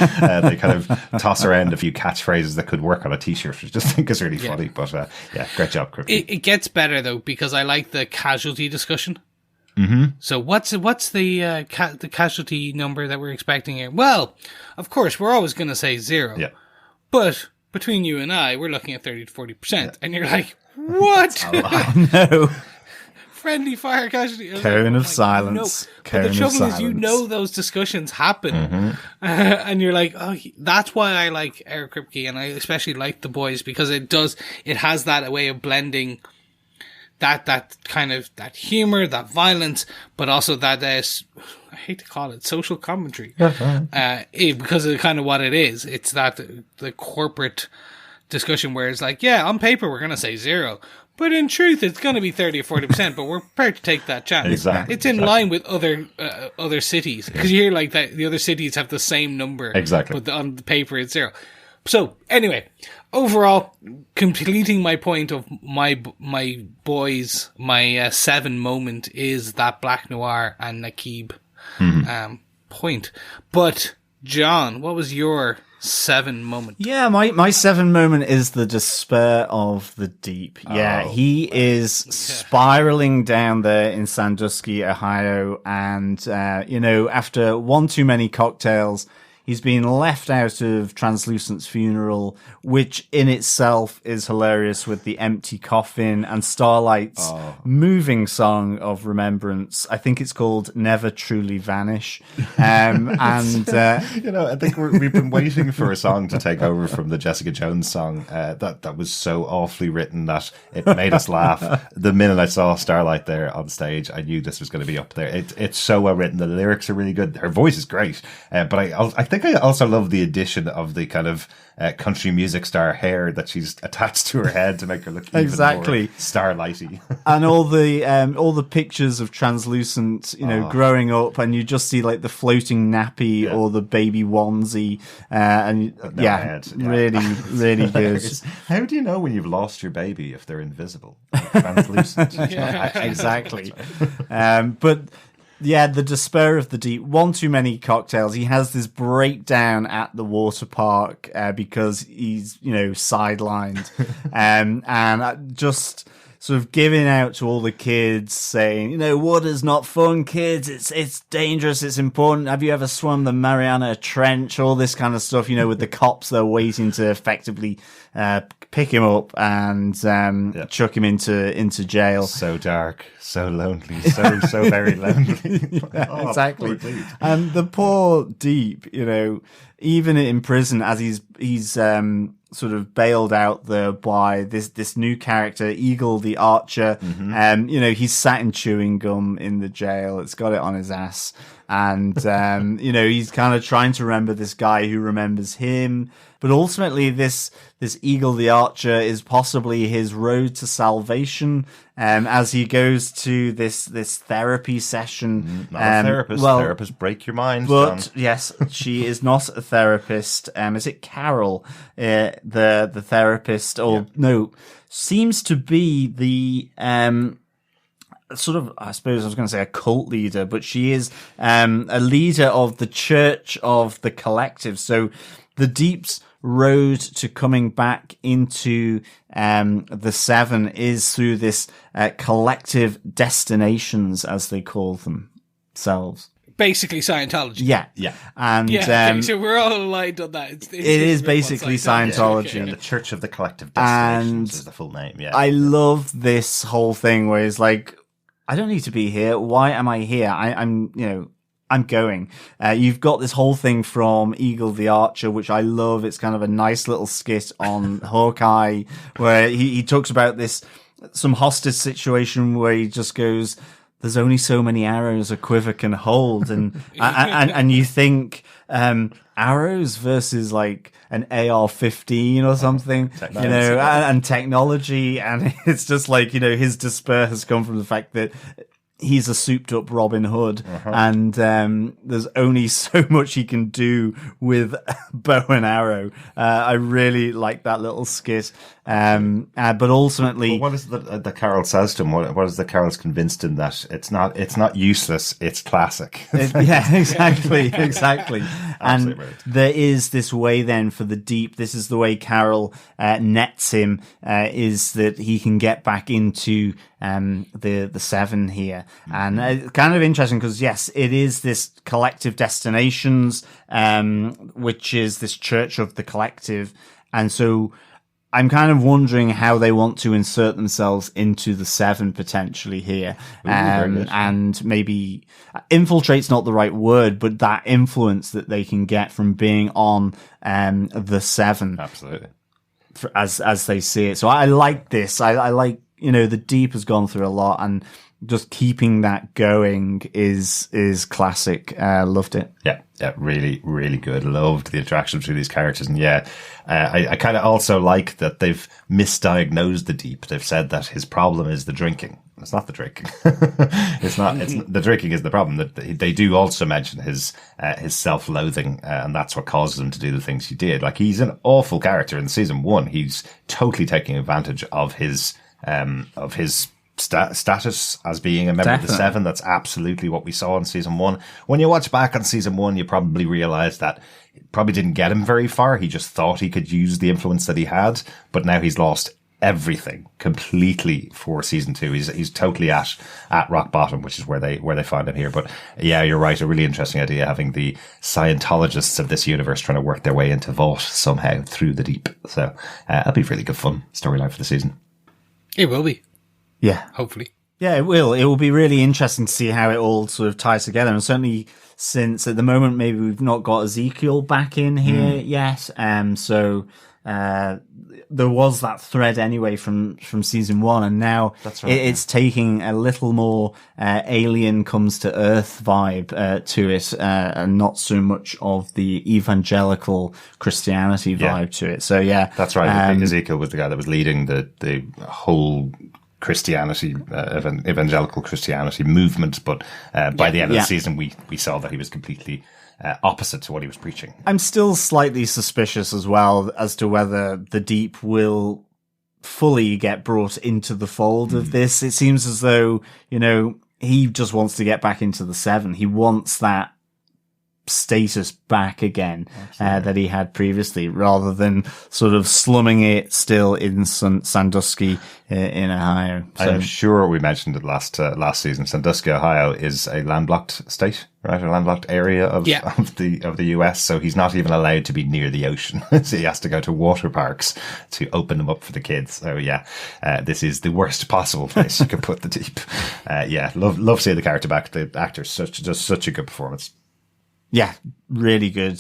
They kind of toss around a few catchphrases that could work on a T-shirt, which I just think is really funny. But great job, Kripke. It gets better though, because I like the casualty discussion. Mm-hmm. So what's the casualty number that we're expecting here? Well, of course, we're always going to say 0. Yeah. But between you and I, we're looking at 30 to 40%. And you're like, what? No. Friendly fire casualty. Cone of silence. But the trouble is, you know those discussions happen. And you're like, oh, that's why I like Eric Kripke, and I especially like The Boys, because it has that way of blending that kind of, that humor, that violence, but also that, I hate to call it social commentary, because of kind of what it is. It's that the corporate discussion where it's like, yeah, on paper we're going to say 0, but in truth it's going to be 30 or 40%, but we're prepared to take that chance. Exactly. It's in line with other cities, because you hear like that the other cities have the same number. Exactly. But on the paper it's 0. So anyway, overall, completing my point of my boys, my 7 moment is that Black Noir and Nakib point. But John, what was your 7 moment? Yeah, my 7 moment is the despair of the deep. Yeah, he is spiraling down there in Sandusky, Ohio, and after one too many cocktails, he's been left out of Translucent's funeral, which in itself is hilarious with the empty coffin and Starlight's moving song of remembrance. I think it's called Never Truly Vanish. I think we've been waiting for a song to take over from the Jessica Jones song that was so awfully written that it made us laugh. The minute I saw Starlight there on stage, I knew this was going to be up there. It's so well written. The lyrics are really good. Her voice is great. But I think I also love the addition of the kind of country music star hair that she's attached to her head to make her look even more Starlighty. And all the pictures of Translucent, growing up, and you just see like the floating nappy or the baby onesie, really, really good. How do you know when you've lost your baby if they're invisible? Translucent. Exactly. But yeah, the despair of the deep. One too many cocktails. He has this breakdown at the water park because he's, sidelined, and just sort of giving out to all the kids, saying, water's not fun, kids. It's dangerous. It's important. Have you ever swum the Mariana Trench? All this kind of stuff. With the cops, they're waiting to effectively pick him up and chuck him into jail. So dark, so lonely, so very lonely. Exactly. And the poor Deep, even in prison, as he's sort of bailed out there by this new character, Eagle the Archer. You know, he's sat in chewing gum in the jail. It's got it on his ass. And, you know, he's kind of trying to remember this guy who remembers him. But ultimately, this Eagle the Archer is possibly his road to salvation, as he goes to this therapy session. Not a therapist. Well, Therapists break your mind. but John. yes, she is not a therapist. Is it Carol, the therapist? Or no, seems to be the sort of, I suppose I was going to say a cult leader, but she is a leader of the Church of the Collective. So the Deep's road to coming back into the Seven is through this collective destinations, as they call themselves. Basically Scientology. Yeah. And okay, so we're all aligned on that. It is basically Scientology. And the Church of the Collective Destinations is the full name. Yeah, I love this whole thing where it's like, I don't need to be here. Why am I here? I'm going. You've got this whole thing from Eagle the Archer, which I love. It's kind of a nice little skit on Hawkeye where he talks about some hostage situation where he just goes, there's only so many arrows a quiver can hold. And, and you think, arrows versus like an AR-15 or something, you know, and technology. And it's just like, you know, his despair has come from the fact that he's a souped up Robin Hood, and there's only so much he can do with bow and arrow. I really like that little skit. But ultimately, but what is the Carol says to him? What is the Carol's convinced him that it's not useless, it's classic. Yeah, exactly. And right. there is this way then for the Deep. This is the way Carol nets him, is that he can get back into the Seven here. And kind of interesting because, yes, it is this collective destinations, which is this Church of the Collective. And so I'm kind of wondering how they want to insert themselves into the Seven potentially here. And maybe infiltrate's not the right word, but that influence that they can get from being on the Seven. Absolutely. As they see it. So I like this. I like, you know, the Deep has gone through a lot, and just keeping that going is classic. Loved it. Yeah, really, really good. Loved the interaction between these characters. And I kind of also like that they've misdiagnosed the Deep. They've said that his problem is the drinking. It's not the drinking. It's the drinking is the problem. That they do also mention his self-loathing, and that's what causes him to do the things he did. Like, he's an awful character in season 1. He's totally taking advantage of his status as being a member of the Seven. That's absolutely what we saw in season 1. When you watch back on season 1, you probably realize that it probably didn't get him very far. He just thought he could use the influence that he had, but now he's lost everything completely for season 2. He's totally at rock bottom, which is where they find him here. But yeah, you're right. A really interesting idea, having the Scientologists of this universe trying to work their way into Vought somehow through the Deep. So that'll be really good fun storyline for the season. It will be. Yeah. Hopefully. Yeah, it will. It will be really interesting to see how it all sort of ties together. And certainly since at the moment, maybe we've not got Ezekiel back in here yet. So there was that thread anyway from season 1. And now that's right, it's taking a little more alien comes to earth vibe to it, and not so much of the evangelical Christianity vibe to it. So yeah. That's right. Ezekiel was the guy that was leading the whole Christianity, evangelical Christianity movement, but by the end of the season, we saw that he was completely opposite to what he was preaching. I'm still slightly suspicious as well as to whether the Deep will fully get brought into the fold of this. It seems as though, you know, he just wants to get back into the Seven. He wants that status back again that he had previously, rather than sort of slumming it still in Sandusky in Ohio. So, I'm sure we mentioned it last season. Sandusky, Ohio, is a landlocked state, right? A landlocked area of the US. So he's not even allowed to be near the ocean. So he has to go to water parks to open them up for the kids. So this is the worst possible place you could put the Deep. Love seeing the character back. The actor does such a good performance. Yeah, really good.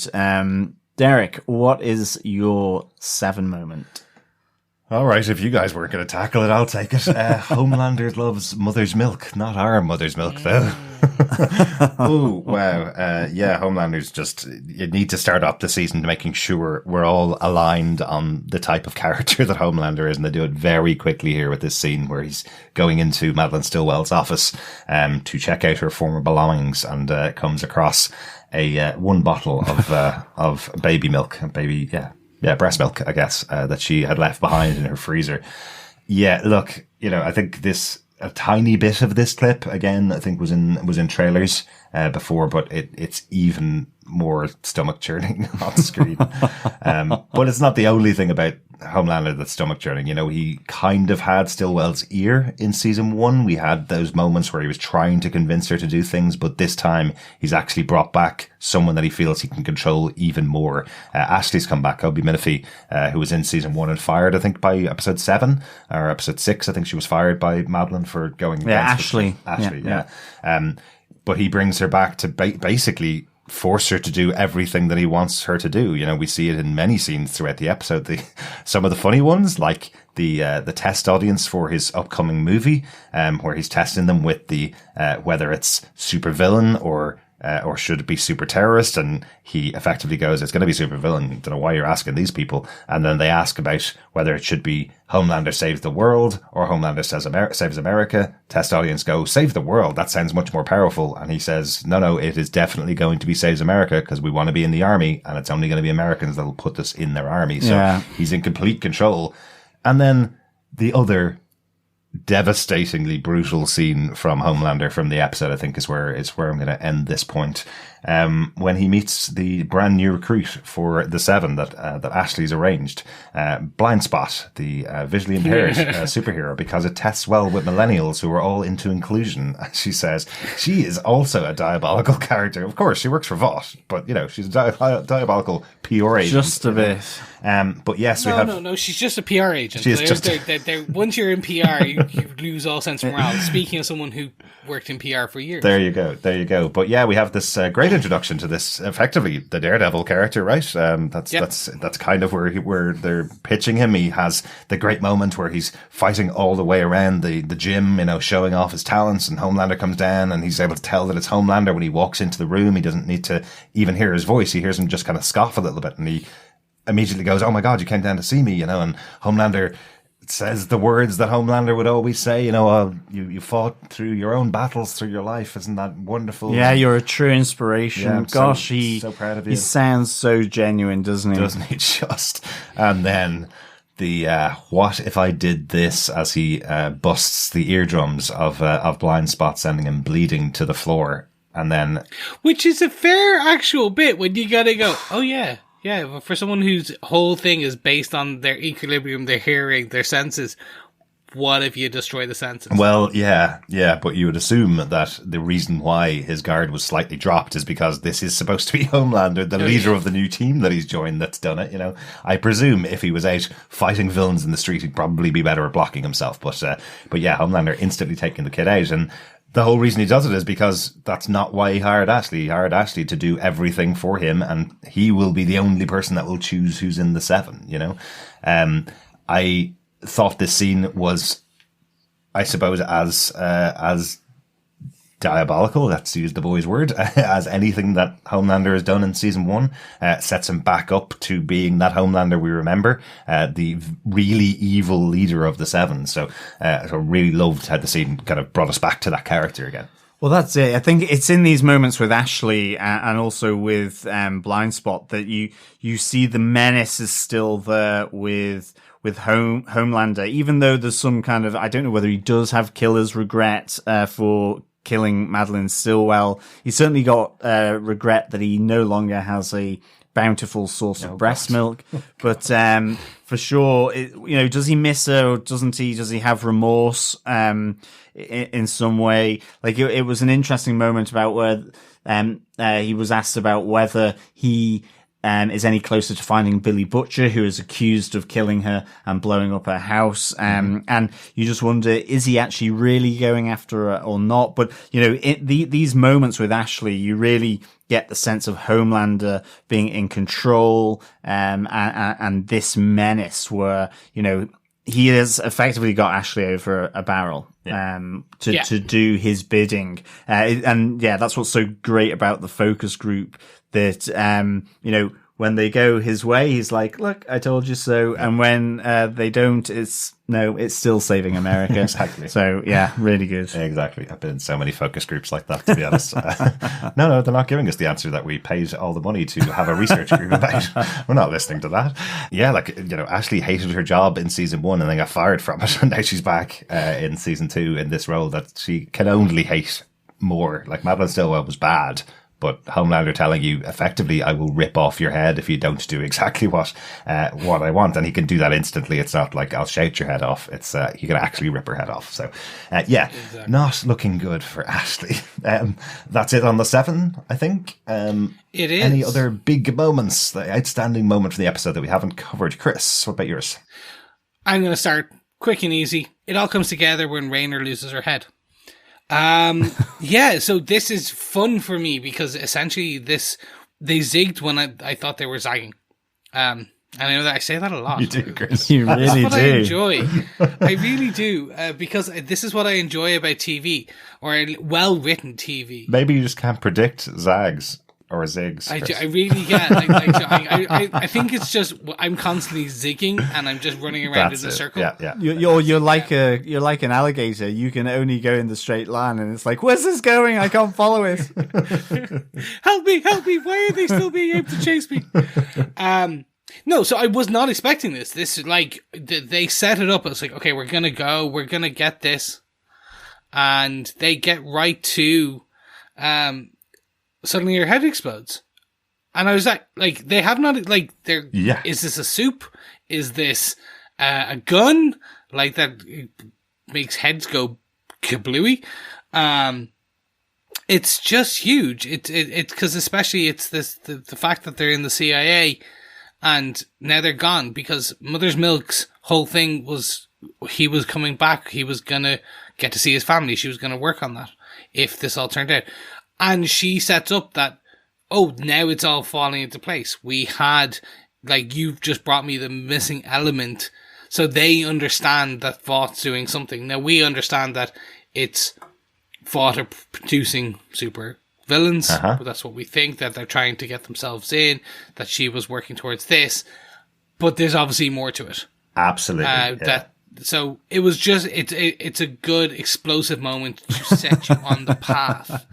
Darick, what is your 7 moment? All right, if you guys weren't going to tackle it, I'll take it. Homelander loves mother's milk, not our mother's milk, though. Oh, wow. Yeah, Homelander's just, you need to start up the season making sure we're all aligned on the type of character that Homelander is, and they do it very quickly here with this scene where he's going into Madelyn Stillwell's office to check out her former belongings, and comes across a one bottle of baby milk, breast milk, I guess, that she had left behind in her freezer. Yeah, look, I think a tiny bit of this clip, again, I think was in trailers before, but it's even more stomach churning on screen. But it's not the only thing about Homelander that's stomach churning. He kind of had Stillwell's ear in season 1. We had those moments where he was trying to convince her to do things, but this time he's actually brought back someone that he feels he can control even more. Ashley's come back, Obi Minifie, who was in season 1 and fired, I think, by episode 7 or episode 6. I think she was fired by Madelyn for going against Ashley. Yeah. But he brings her back to basically force her to do everything that he wants her to do. We see it in many scenes throughout the episode. Some of the funny ones, like the test audience for his upcoming movie, where he's testing them with the whether it's supervillain or should it be super terrorist, and he effectively goes, it's going to be super villain. Don't know why you're asking these people. And then they ask about whether it should be Homelander saves the world or Homelander saves America. Test audience go, save the world, that sounds much more powerful. And he says, no, it is definitely going to be saves America, because we want to be in the army, and it's only going to be Americans that'll put us in their army. So he's in complete control. And then the other devastatingly brutal scene from Homelander from the episode, I think, is where I'm going to end this point. When he meets the brand new recruit for the 7 that Ashley's arranged, Blind Spot, the visually impaired superhero, because it tests well with millennials who are all into inclusion. She says she is also a diabolical character. Of course, she works for Vought, but she's a diabolical PR agent. Just a bit. But yes, No, she's just a PR agent. Once you're in PR, you lose all sense of morale. Speaking of someone who worked in PR for years. There you go. But yeah, we have this great introduction to this, effectively the Daredevil character, right? That's kind of where they're pitching him. He has the great moment where he's fighting all the way around the gym, showing off his talents, and Homelander comes down and he's able to tell that it's Homelander. When he walks into the room, he doesn't need to even hear his voice. He hears him just kind of scoff a little bit, and he immediately goes, "Oh my God, you came down to see me," and Homelander says the words that Homelander would always say, you fought through your own battles through your life. Isn't that wonderful? Yeah, you're a true inspiration. Yeah, Gosh, so proud of you. He sounds so genuine, doesn't he? Doesn't he just? And then the what if I did this, as he busts the eardrums of Blind Spot, sending him bleeding to the floor. And then, which is a fair actual bit when you gotta go, oh yeah. Yeah, but for someone whose whole thing is based on their equilibrium, their hearing, their senses, what if you destroy the senses? Well, yeah, but you would assume that the reason why his guard was slightly dropped is because this is supposed to be Homelander, the leader of the new team that he's joined, that's done it, I presume if he was out fighting villains in the street, he'd probably be better at blocking himself. But yeah, Homelander instantly taking the kid out, and the whole reason he does it is because that's not why he hired Ashley. He hired Ashley to do everything for him, and he will be the only person that will choose who's in the 7, I thought this scene was, I suppose, as diabolical, let's use the boy's word, as anything that Homelander has done in season 1. Sets him back up to being that Homelander we remember, the really evil leader of the 7. So I really loved how the scene kind of brought us back to that character again. Well, that's it. I think it's in these moments with Ashley and also with Blind Spot that you see the menace is still there with Homelander, even though there's some kind of, I don't know whether he does have killer's regret for killing Madelyn Stillwell. He's certainly got regret that he no longer has a bountiful source of breast milk. But for sure, does he miss her or doesn't he? Does he have remorse in some way? Like it was an interesting moment about where he was asked about whether he is any closer to finding Billy Butcher, who is accused of killing her and blowing up her house. And you just wonder, is he actually really going after her or not? But, you know, these moments with Ashley, you really get the sense of Homelander being in control, and this menace where, you know, he has effectively got Ashley over a barrel, to do his bidding. And yeah, that's what's so great about the focus group, that, you know, when they go his way, he's like, look, I told you so. And when, they don't, it's still saving America. Exactly. So yeah, really good. Exactly. I've been in so many focus groups like that, to be honest. No, they're not giving us the answer that we paid all the money to have a research group about. We're not listening to that. Yeah, like, you know, Ashley hated her job in season 1 and then got fired from it. And now she's back in season 2 in this role that she can only hate more. Like, Madelyn Stillwell was bad, but Homelander telling you effectively, I will rip off your head if you don't do exactly what I want. And he can do that instantly. It's not like I'll shout your head off. It's, he can actually rip her head off. So, exactly. Not looking good for Ashley. That's it on the 7, I think. It is. Any other big moments, the outstanding moment for the episode that we haven't covered? Chris, what about yours? I'm going to start quick and easy. It all comes together when Raynor loses her head. So this is fun for me because essentially they zigged when I thought they were zagging. And I know that I say that a lot. You do, Chris. You really That's what do. I enjoy. I really do, because this is what I enjoy about TV, or well-written TV. Maybe you just can't predict zags or zigs. I really can't. I think it's just I'm constantly zigging and I'm just running around in a circle. Yeah. You're like an alligator. You can only go in the straight line, and it's like, where's this going? I can't follow it. Help me! Why are they still being able to chase me? No, so I was not expecting this. This is like they set it up. It's like, okay, we're gonna get this, and they get right to, suddenly your head explodes, and I was like, they have not is this a soup? Is this a gun? Like that makes heads go kablooey. It's just huge. It's because especially it's the fact that they're in the CIA. And now they're gone because Mother's Milk's whole thing was he was coming back. He was going to get to see his family. She was going to work on that if this all turned out. And she sets up that, now it's all falling into place. We had, you've just brought me the missing element. So they understand that Vaught's doing something. Now we understand that it's Vought are producing super villains, but that's what we think, that they're trying to get themselves in, that she was working towards this, but there's obviously more to it. Absolutely. So it was just it's a good explosive moment to set you on the path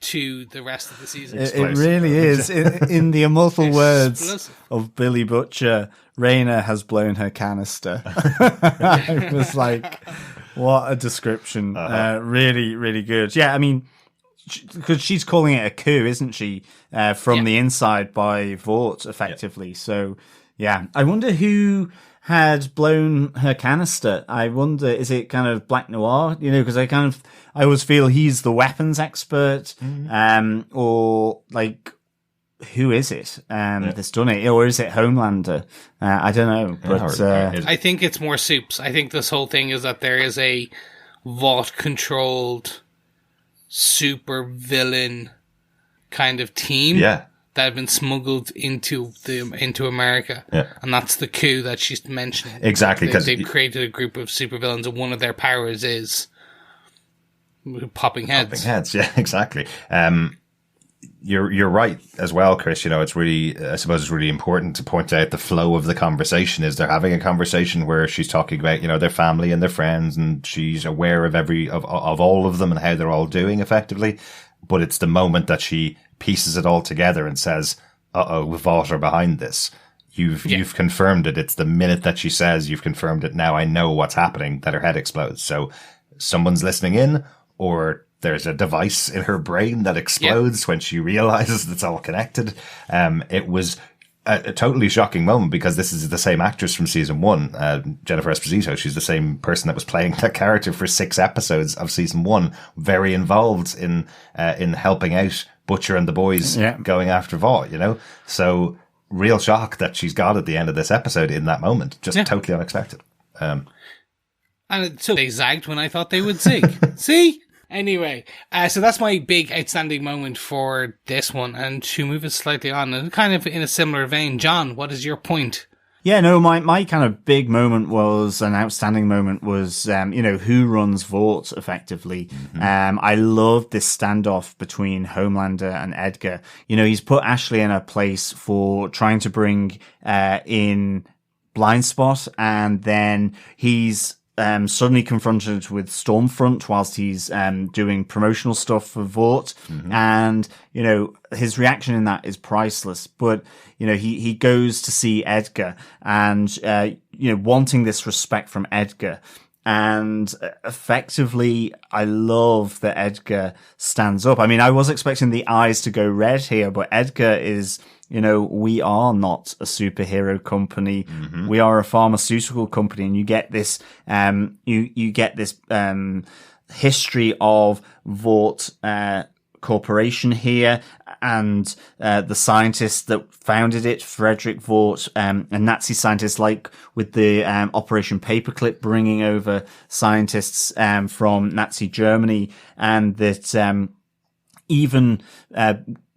to the rest of the season. It really is. In the immortal words of Billy Butcher, Raynor has blown her canister. It was like, what a description. Really, really good. Yeah, I mean, because she's calling it a coup, isn't she? From the inside by Vought, effectively. Yeah. So, yeah. I wonder who had blown her canister. I wonder, is it kind of Black Noir? You know, because I always feel he's the weapons expert. Or, who is it that's done it? Or is it Homelander? I don't know. But I think it's more soups. I think this whole thing is that there is a Vought-controlled super villain kind of team that have been smuggled into America, and that's the coup that she's mentioning. Exactly, because they've created a group of supervillains, and one of their powers is popping heads. Yeah, exactly. You're right as well, Chris. You know, it's really, I suppose it's really important to point out the flow of the conversation. Is they're having a conversation where she's talking about, you know, their family and their friends, and she's aware of of all of them and how they're all doing effectively. But it's the moment that she pieces it all together and says, Vought are behind this. You've confirmed it. It's the minute that she says, you've confirmed it. Now I know what's happening, that her head explodes. So someone's listening in, or there's a device in her brain that explodes when she realizes it's all connected. It was a totally shocking moment because this is the same actress from season 1, Jennifer Esposito. She's the same person that was playing that character for 6 episodes of season 1, very involved in helping out Butcher and the boys going after Vought, you know? So real shock that she's got at the end of this episode in that moment. Just totally unexpected. And so they zagged when I thought they would zig. See? Anyway, so that's my big outstanding moment for this one. And to move it slightly on, and kind of in a similar vein, John, what is your point? Yeah, no, my kind of big moment was an outstanding moment was, who runs Vought effectively. I loved this standoff between Homelander and Edgar. He's put Ashley in a place for trying to bring, in Blind Spot, and then he's, suddenly confronted with Stormfront whilst he's doing promotional stuff for Vought. And, his reaction in that is priceless. But, he goes to see Edgar and, wanting this respect from Edgar. And effectively, I love that Edgar stands up. I mean, I was expecting the eyes to go red here, but Edgar is... we are not a superhero company. We are a pharmaceutical company, and you get this, you get this, history of Vought, Corporation here, and, the scientists that founded it, Frederick Vought, and Nazi scientists like with the, Operation Paperclip bringing over scientists, from Nazi Germany, and that, even,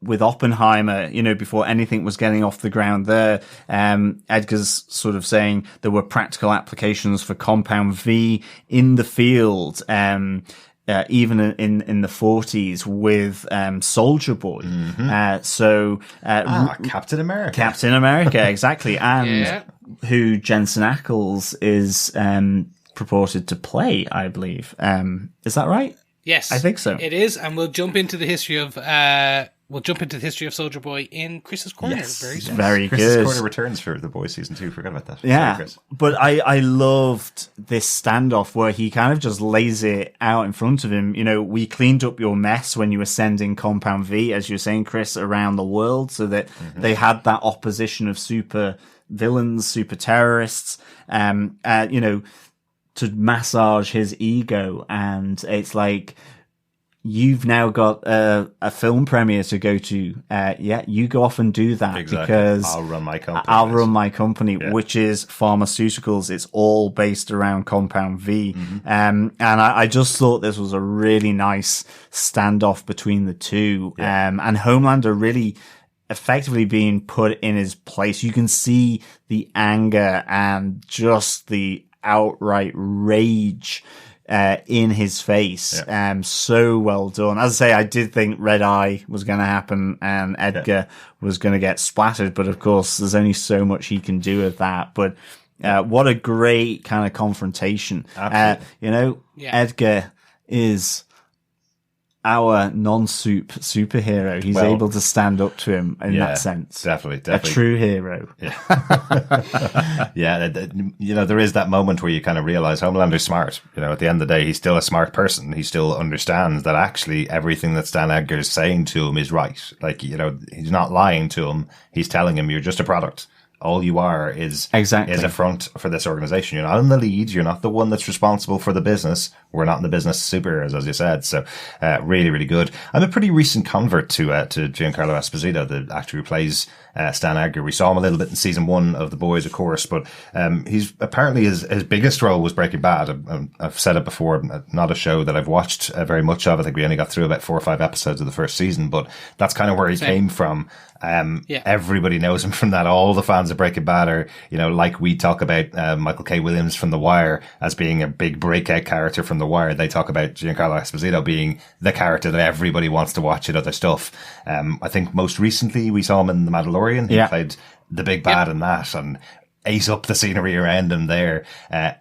with Oppenheimer, before anything was getting off the ground there, Edgar's sort of saying there were practical applications for Compound V in the field, even in the 40s with, Soldier Boy. Captain America. Captain America, exactly. And who Jensen Ackles is, purported to play, I believe. Is that right? Yes. I think so. It is, and we'll jump into the history of Soldier Boy in Chris's Corner very soon. Very Chris's good. Corner returns for The Boys season 2. Forgot about that. Yeah, but I loved this standoff where he kind of just lays it out in front of him. We cleaned up your mess when you were sending Compound V, as you were saying, Chris, around the world, so that they had that opposition of super villains, super terrorists, to massage his ego. And it's like, you've now got a film premiere to go to. You go off and do that. Exactly. Because I'll run my company. Which is pharmaceuticals. It's all based around Compound V. And I just thought this was a really nice standoff between the two. And Homelander really effectively being put in his place. You can see the anger and just the outright rage in his face. So well done. As I say, I did think Red Eye was going to happen and Edgar was going to get splattered, but of course there's only so much he can do with that. But what a great kind of confrontation. Edgar is our non-superhero. He's able to stand up to him in that sense. Definitely. A true hero. There is that moment where you kind of realize Homelander's smart. At the end of the day, he's still a smart person. He still understands that actually everything that Stan Edgar is saying to him is right. Like, he's not lying to him. He's telling him, you're just a product. All you are is a front for this organization. You're not in the lead. You're not the one that's responsible for the business. We're not in the business of superheroes, as you said. So, really, really good. I'm a pretty recent convert to Giancarlo Esposito, the actor who plays Stan Edgar. We saw him a little bit in season 1 of The Boys, of course, but he's apparently his biggest role was Breaking Bad. I've said it before, not a show that I've watched very much of. I think we only got through about 4 or 5 episodes of the first season, but that's kind of where he came from. Everybody knows him from that. All the fans of Breaking Bad are, like we talk about Michael K. Williams from The Wire as being a big breakout character from The Wire. They talk about Giancarlo Esposito being the character that everybody wants to watch in other stuff. I think most recently we saw him in The Mandalorian. He played the big bad in that and ate up the scenery around him there.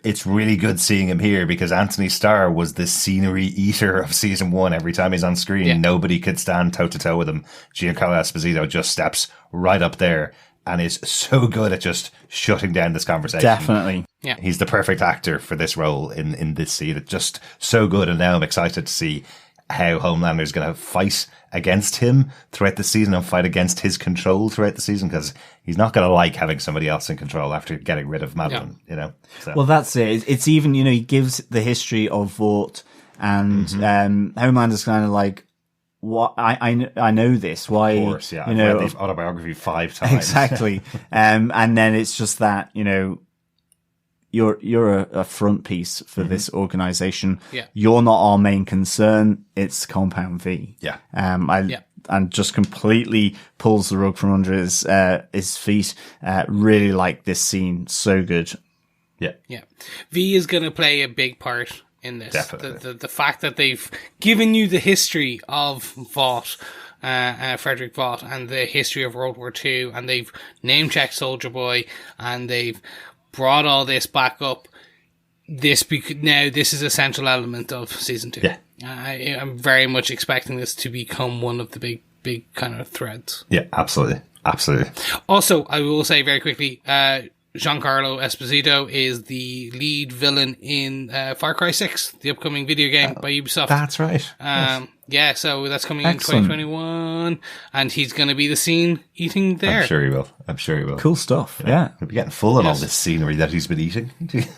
It's really good seeing him here because Anthony Starr was the scenery eater of season 1. Every time he's on screen, nobody could stand toe to toe with him. Giancarlo Esposito just steps right up there and is so good at just shutting down this conversation. Definitely. Yeah. He's the perfect actor for this role in this scene. It's just so good. And now I'm excited to see how Homelander is going to fight against him throughout the season and fight against his control throughout the season, because he's not going to like having somebody else in control after getting rid of Madelyn, So. Well, that's it. It's even, he gives the history of Vought and Homelander's kind of like, what I know this. Why? Of course, yeah. You I've read the autobiography 5 times. Exactly. And then it's just that, you're a front piece for this organization. Yeah. You're not our main concern. It's Compound V. Yeah. And just completely pulls the rug from under his feet. Really like this scene. So good. Yeah. Yeah. V is going to play a big part in this. Definitely. The fact that they've given you the history of Vought, Frederick Vought, and the history of World War II, and they've name-checked Soldier Boy, and they've brought all this back up. Now this is a central element of season 2. Yeah. I'm very much expecting this to become one of the big kind of threads. Yeah, absolutely. Absolutely. Also, I will say very quickly, Giancarlo Esposito is the lead villain in Far Cry 6, the upcoming video game by Ubisoft. That's right. Yes. Yeah, so that's coming Excellent. in 2021, and he's going to be the scene eating there. I'm sure he will. Cool stuff. Yeah. He'll be getting full on all Yes. this scenery that he's been eating. Should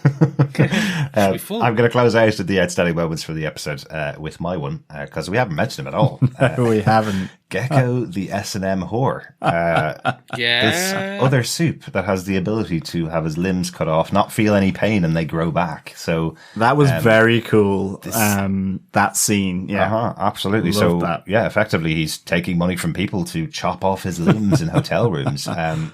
be full. I'm going to close out the outstanding moments for the episode with my one, because we haven't mentioned him at all. We haven't. Gecko, the S&M whore. This Yeah. other soup that has the ability to have his limbs cut off, not feel any pain, and they grow back. So That was very cool. That scene. Yeah. absolutely. Love So that. yeah, effectively he's taking money from people to chop off his limbs in hotel rooms.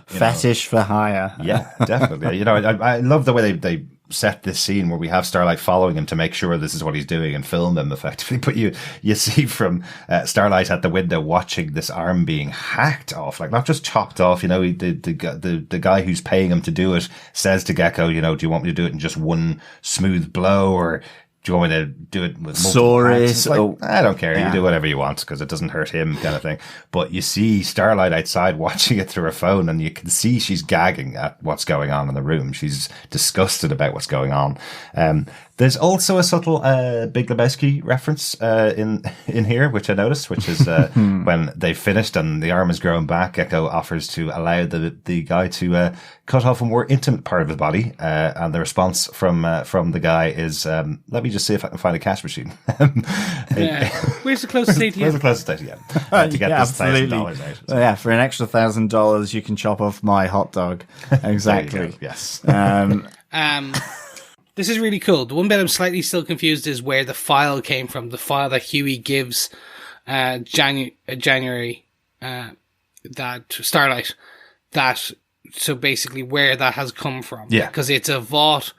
Fetish for hire. Yeah, definitely. I love the way they set this scene where we have Starlight following him to make sure this is what he's doing and film him effectively. But you see from Starlight at the window watching this arm being hacked off, like not just chopped off. The guy who's paying him to do it says to Gecko, do you want me to do it in just one smooth blow, or do you want me to do it with multiple parts? It's like, I don't care. Yeah. You do whatever you want because it doesn't hurt him, kind of thing. But you see Starlight outside watching it through her phone, and you can see she's gagging at what's going on in the room. She's disgusted about what's going on. There's also a subtle Big Lebowski reference in here, which I noticed, which is when they've finished and the arm is growing back, Gecko offers to allow the guy to cut off a more intimate part of his body, and the response from the guy is, "Let me just see if I can find a cash machine." Yeah. Where's the closest ATM? Where's the closest ATM to get this $1,000 out? Well, yeah, for an extra $1,000, you can chop off my hot dog. Exactly. There you go. Yes. This is really cool. The one bit I'm slightly still confused is where the file came from. The file that Hughie gives January that Starlight. So basically where that has come from. Yeah. Because it's a Vought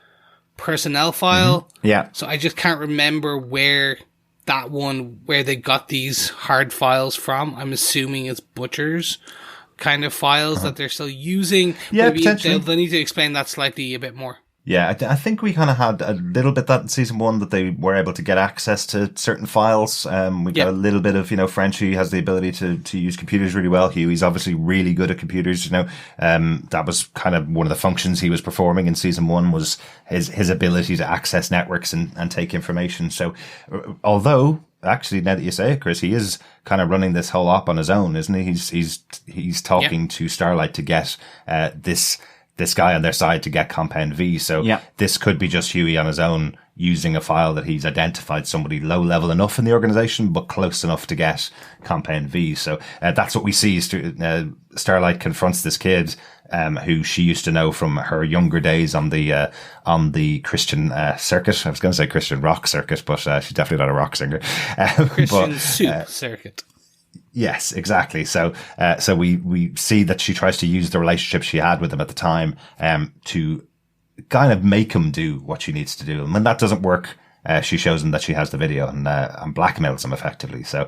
personnel file. Mm-hmm. Yeah. So I just can't remember where they got these hard files from. I'm assuming it's Butcher's kind of files that they're still using. Yeah, Maybe potentially. they'll need to explain that slightly a bit more. Yeah, I think we kind of had a little bit that in season 1 that they were able to get access to certain files. We got a little bit of, Frenchie has the ability to use computers really well. Hughie's obviously really good at computers, that was kind of one of the functions he was performing in season 1 was his ability to access networks and take information. So, although, actually, now that you say it, Chris, he is kind of running this whole op on his own, isn't he? He's talking to Starlight to get, this guy on their side to get Compound V. So this could be just Hughie on his own using a file that he's identified somebody low level enough in the organization, but close enough to get Compound V. So that's what we see. Starlight confronts this kid, who she used to know from her younger days on the Christian circuit. I was going to say Christian rock circuit, but she's definitely not a rock singer. Christian soup circuit. Yes, exactly. So we see that she tries to use the relationship she had with him at the time, to kind of make him do what she needs to do. And when that doesn't work, she shows him that she has the video and blackmails him effectively. So,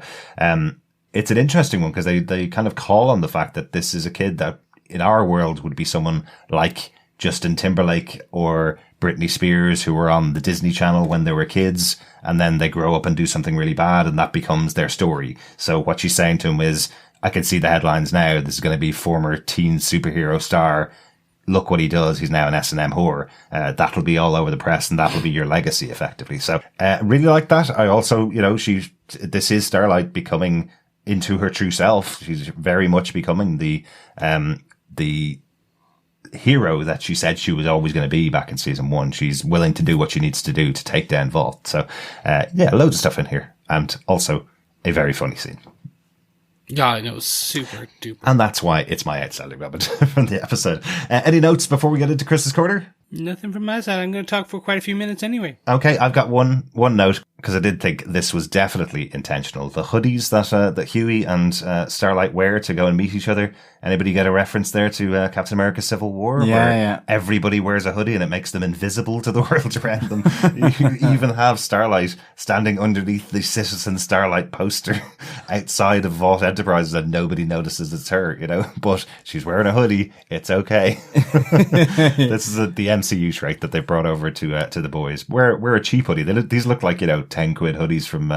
it's an interesting one because they kind of call on the fact that this is a kid that in our world would be someone like Justin Timberlake or Britney Spears, who were on the Disney Channel when they were kids, and then they grow up and do something really bad, and that becomes their story. So what she's saying to him is, I can see the headlines now. This is going to be former teen superhero star. Look what he does. He's now an S&M whore. That'll be all over the press, and that'll be your legacy, effectively. So, really like that. I also, this is Starlight becoming into her true self. She's very much becoming the hero that she said she was always going to be back in season 1. She's willing to do what she needs to do to take down Vought. So, loads of stuff in here, and also a very funny scene. Yeah, I know, super duper. And that's why it's my outstanding moment from the episode. Any notes before we get into Chris's Corner? Nothing from my side. I'm going to talk for quite a few minutes anyway. Okay, I've got one note, because I did think this was definitely intentional. The hoodies that Hughie and Starlight wear to go and meet each other. Anybody get a reference there to Captain America Civil War? Yeah. Everybody wears a hoodie and it makes them invisible to the world around them. You even have Starlight standing underneath the Citizen Starlight poster outside of Vought Enterprises and nobody notices it's her, but she's wearing a hoodie. It's okay. This is the MCU trait that they brought over to the boys. Wear a cheap hoodie. These look like, 10 quid hoodies from,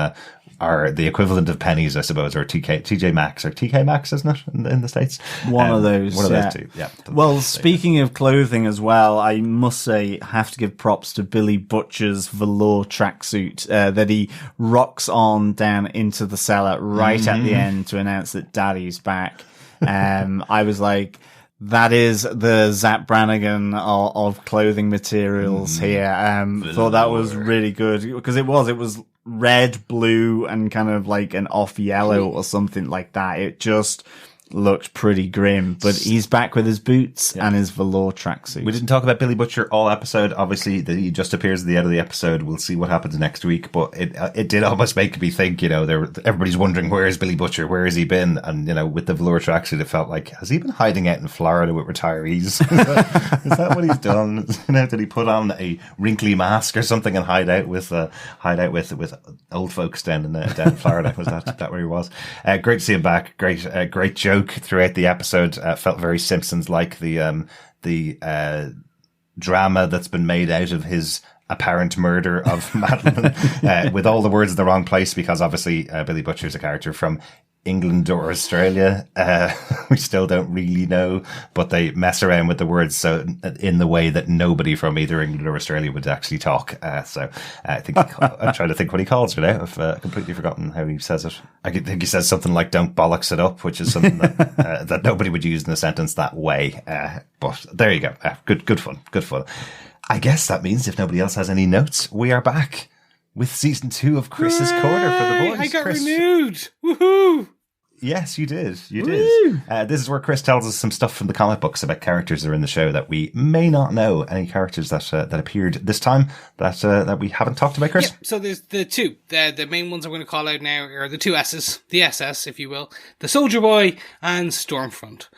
are the equivalent of pennies, I suppose, or TJ Maxx or TK Maxx, isn't it, in the States? One of those two. Yeah. Well, speaking of clothing as well, I must say, I have to give props to Billy Butcher's velour tracksuit that he rocks on down into the cellar right at the end to announce that Daddy's back. I was like, that is the Zap Brannigan of clothing materials here. Thought that was really good, because it was red, blue, and kind of like an off yellow or something like that. It just looked pretty grim, but he's back with his boots and his velour tracksuit. We didn't talk about Billy Butcher all episode. Obviously, he just appears at the end of the episode. We'll see what happens next week, but it did almost make me think, everybody's wondering, where is Billy Butcher? Where has he been? And, with the velour tracksuit, it felt like, has he been hiding out in Florida with retirees? Is that what he's done? Did he put on a wrinkly mask or something and hide out with old folks down in Florida? Was that where he was? Great to see him back. Great joke throughout the episode. Felt very Simpsons-like, the drama that's been made out of his apparent murder of Madelyn, with all the words in the wrong place, because obviously Billy Butcher's a character from England or Australia. We still don't really know, but they mess around with the words so in the way that nobody from either England or Australia would actually talk. So I think I'm trying to think what he calls it now. I've completely forgotten how he says it. I think he says something like "don't bollocks it up," which is something that that nobody would use in a sentence that way. But there you go. Good fun. I guess that means if nobody else has any notes, we are back with season 2 of Chris's Corner for the boys. I got Chris. renewed. Woohoo! Yes, you did. You did. This is where Chris tells us some stuff from the comic books about characters that are in the show that we may not know. Any characters that appeared this time that we haven't talked about, Chris? Yeah, so there's the two. The main ones I'm going to call out now are the two S's, the SS, if you will, the Soldier Boy and Stormfront.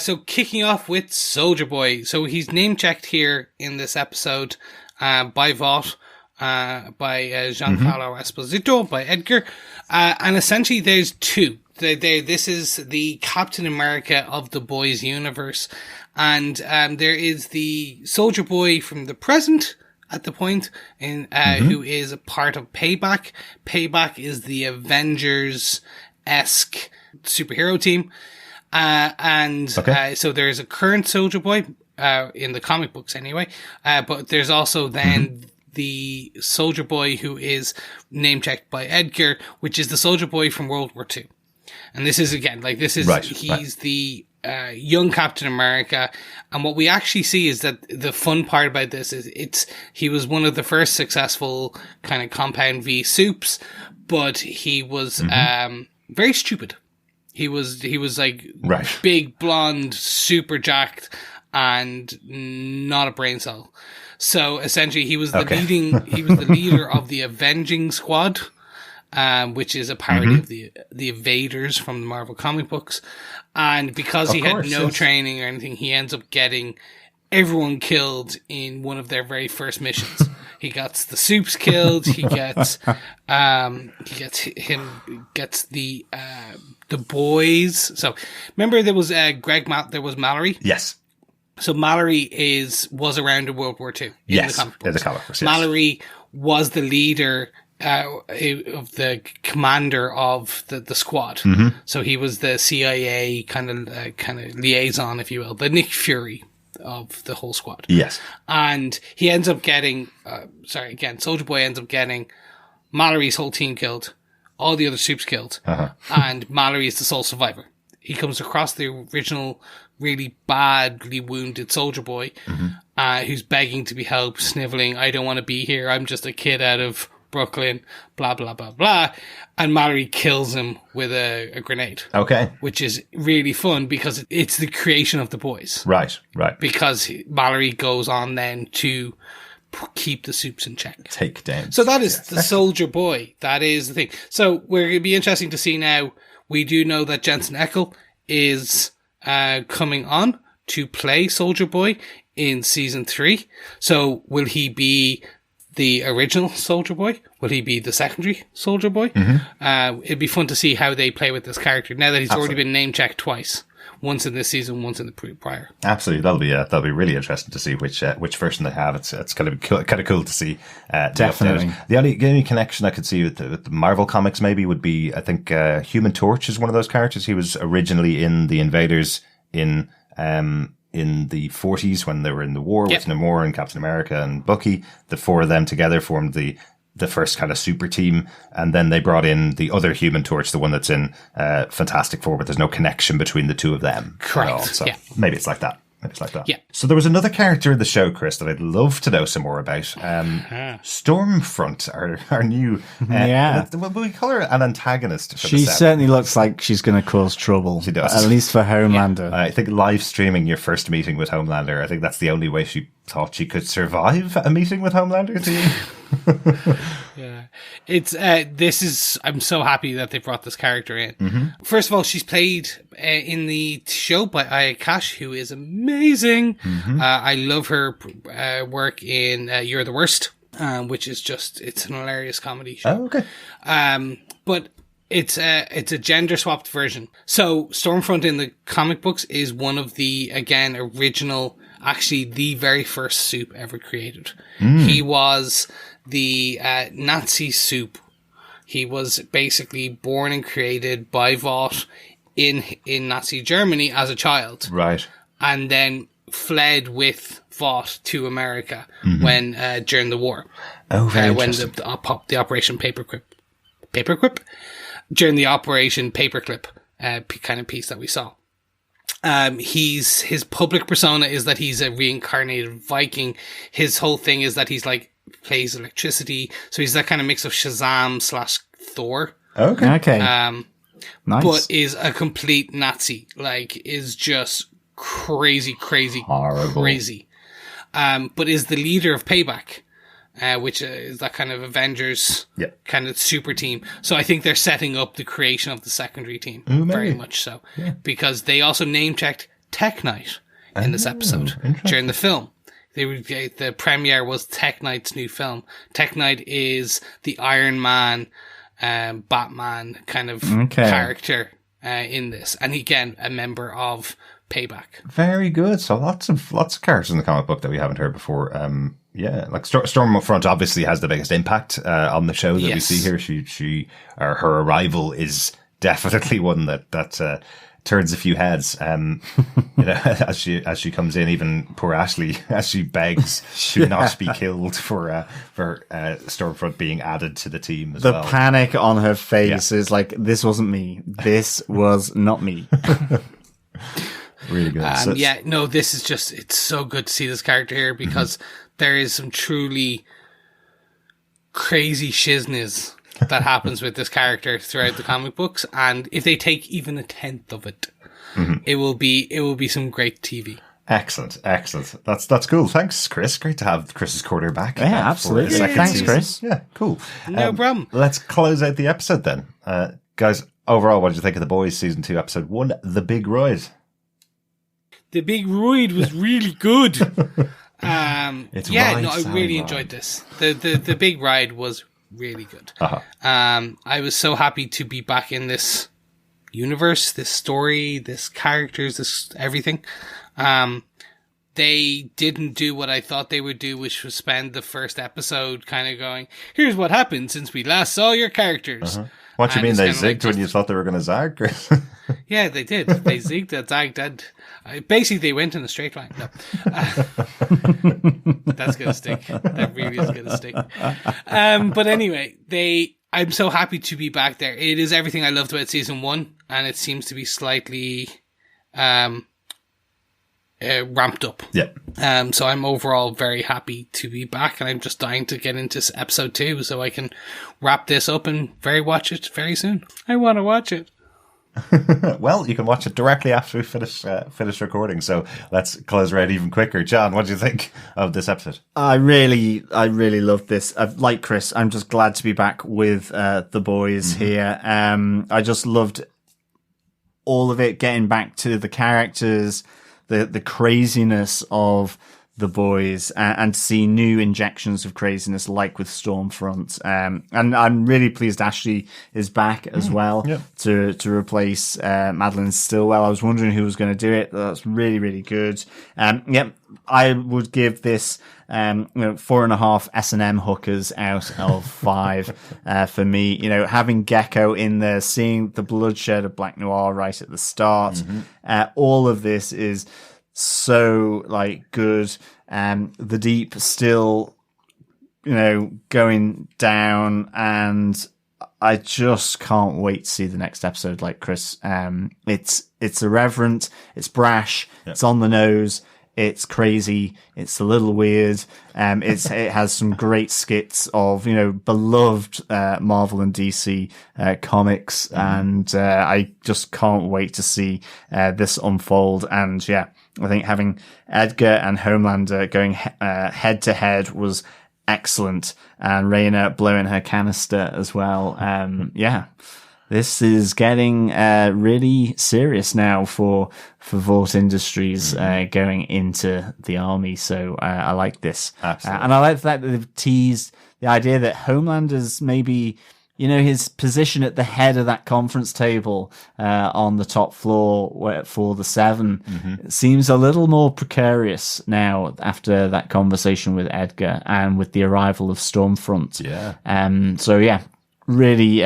So kicking off with Soldier Boy. So he's name checked here in this episode by Vought. By Giancarlo Esposito, by Edgar, and essentially there's two. This is the Captain America of the boys universe, and there is the Soldier Boy from the present at the point in who is a part of Payback. Payback is the Avengers-esque superhero team, so there's a current Soldier Boy in the comic books anyway, but there's also then the Soldier Boy who is name checked by Edgar, which is the Soldier Boy from World War II. And this is again, he's the young Captain America. And what we actually see is that the fun part about this is he was one of the first successful kind of compound V soups, but he was very stupid. He was like big, blonde, super jacked, and not a brain cell. So essentially, he was the leader of the Avenging Squad, which is a parody of the Invaders from the Marvel comic books. And because he had no training or anything, he ends up getting everyone killed in one of their very first missions. He gets the soups killed. He gets the boys. So remember, there was there was Mallory. Yes. So Mallory was around in World War II. In the comic books. Yes. Mallory was the leader of the commander of the squad. So he was the CIA kind of liaison, if you will, the Nick Fury of the whole squad. Yes. And he ends up getting, Soldier Boy ends up getting Mallory's whole team killed, all the other soups killed, and Mallory is the sole survivor. He comes across the original really badly wounded Soldier Boy, who's begging to be helped, sniveling, "I don't want to be here. I'm just a kid out of Brooklyn, blah, blah, blah, blah. And Mallory kills him with a grenade. Okay. Which is really fun because it's the creation of the boys. Right. Because Mallory goes on then to keep the Supes in check. Take down. So that is the soldier boy. That is the thing. So we're going to be interesting to see now. We do know that Jensen Ackles is coming on to play Soldier Boy in season 3. So will he be the original Soldier Boy? Will he be the secondary Soldier Boy? It'd be fun to see how they play with this character now that he's already been name checked twice. Once in this season, once in the prior. Absolutely, that'll be really interesting to see which version they have. It's kind of cool to see. Definitely. The only connection I could see with the Marvel comics maybe would be, I think, Human Torch is one of those characters. He was originally in the Invaders in the 40s when they were in the war with Namor and Captain America and Bucky. The four of them together formed the first kind of super team, and then they brought in the other Human Torch, the one that's in Fantastic Four, but there's no connection between the two of them. Correct. So maybe it's like that. Yeah. So there was another character in the show, Chris, that I'd love to know some more about. Stormfront, our new... we call her an antagonist. She certainly looks like she's going to cause trouble. She does. At least for Homelander. I think live streaming your first meeting with Homelander, I think that's the only way she thought she could survive a meeting with Homelander. Yeah, it's I'm so happy that they brought this character in. Mm-hmm. First of all, she's played in the show by Aya Cash, who is amazing. Mm-hmm. I love her work in You're the Worst, which is it's an hilarious comedy show. Oh, okay. But it's a gender swapped version. So Stormfront in the comic books is one of the, again, original, actually the very first Supe ever created. He was the Nazi Supe. He was basically born and created by Vought in Nazi Germany as a child. Right. And then fled with Vought to America when during the war. Oh, very when interesting. the Operation Paperclip? During the Operation Paperclip kind of piece that we saw. His public persona is that he's a reincarnated Viking. His whole thing is that he's like plays electricity, so he's that kind of mix of Shazam / Thor. Okay. Nice. But is a complete Nazi. Like, is just crazy, horrible, crazy. But is the leader of Payback, which is that kind of Avengers kind of super team. So I think they're setting up the creation of the secondary team. Very much so. Yeah. Because they also name-checked Tech Knight in this episode during the film. The premiere was Tech Knight's new film. Tech Knight is the Iron Man, Batman kind of character in this. And again, a member of Payback. Very good. So lots of characters in the comic book that we haven't heard before. Like Stormfront obviously has the biggest impact on the show that we see here. Her arrival is definitely one that turns a few heads. As she comes in, even poor Ashley, as she begs to not be killed for Stormfront being added to the team as well. The panic on her face is like, this wasn't me. This was not me. Really good. This is it's so good to see this character here because there is some truly crazy shizness that happens with this character throughout the comic books, and if they take even a tenth of it, it will be some great TV. Excellent. That's cool. Thanks, Chris. Great to have Chris's corner back. Yeah, absolutely. Thanks, season. Chris. Yeah, cool. No problem. Let's close out the episode then. Guys, overall, what did you think of The Boys Season 2, Episode 1, The Big Ride? The Big Ride was really good. I really enjoyed this. The Big Ride was really good. I was so happy to be back in this universe, this story, this characters, this everything. They didn't do what I thought they would do, which was spend the first episode kind of going, here's what happened since we last saw your characters. What do you mean they zigged when you thought they were going to zag, Chris? Yeah, they did. They zigged and zagged. And basically, they went in a straight line. No. That's going to stick. That really is going to stick. But anyway, I'm so happy to be back there. It is everything I loved about season 1, and it seems to be slightly ramped up. Yeah. So I'm overall very happy to be back, and I'm just dying to get into episode 2 so I can wrap this up and watch it very soon. I want to watch it. Well, you can watch it directly after we finish recording. So let's close right even quicker. John, what do you think of this episode? I really loved this. Like Chris, I'm just glad to be back with the boys here. I just loved all of it, getting back to the characters, the craziness of the boys, and to see new injections of craziness like with Stormfront. And I'm really pleased Ashley is back as well to replace Madelyn Stillwell. I was wondering who was going to do it. That's really, really good. I would give this 4.5 S&M hookers out of 5 for me. Having Gecko in there, seeing the bloodshed of Black Noir right at the start, all of this is so good. The Deep still, going down, and I just can't wait to see the next episode. Like Chris, it's irreverent, it's brash, it's on the nose, it's crazy, it's a little weird. It has some great skits of beloved Marvel and DC comics, and I just can't wait to see this unfold. And I think having Edgar and Homelander going head to head was excellent, and Raina blowing her canister as well. This is getting really serious now for Vought Industries going into the army. So I like this. Absolutely. And I like that they've teased the idea that Homelander's maybe, his position at the head of that conference table on the top floor for the Seven seems a little more precarious now after that conversation with Edgar and with the arrival of Stormfront. Really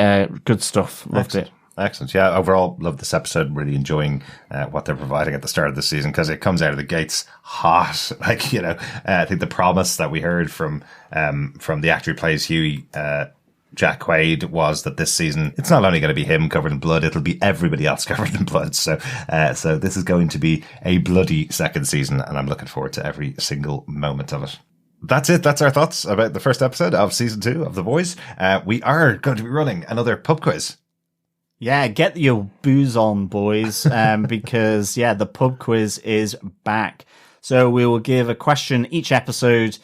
good stuff. Loved it. Excellent. Yeah, overall, love this episode. Really enjoying what they're providing at the start of the season, because it comes out of the gates hot. I think the promise that we heard from the actor who plays Hughie, Jack Quaid, was that this season it's not only going to be him covered in blood, it'll be everybody else covered in blood. So this is going to be a bloody second season, and I'm looking forward to every single moment of it. That's it. That's our thoughts about the first episode of season 2 of The Boys. We are going to be running another pub quiz. Yeah, get your booze on, boys, because the pub quiz is back. So we will give a question each episode.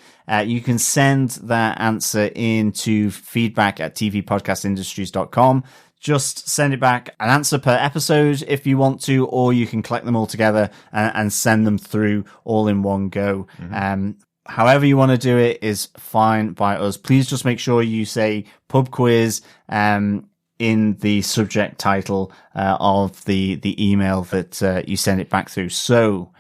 You can send that answer in to feedback@tvpodcastindustries.com. Just send it back, an answer per episode if you want to, or you can collect them all together and send them through all in one go. However you want to do it is fine by us. Please just make sure you say pub quiz in the subject title of the email that you send it back through. So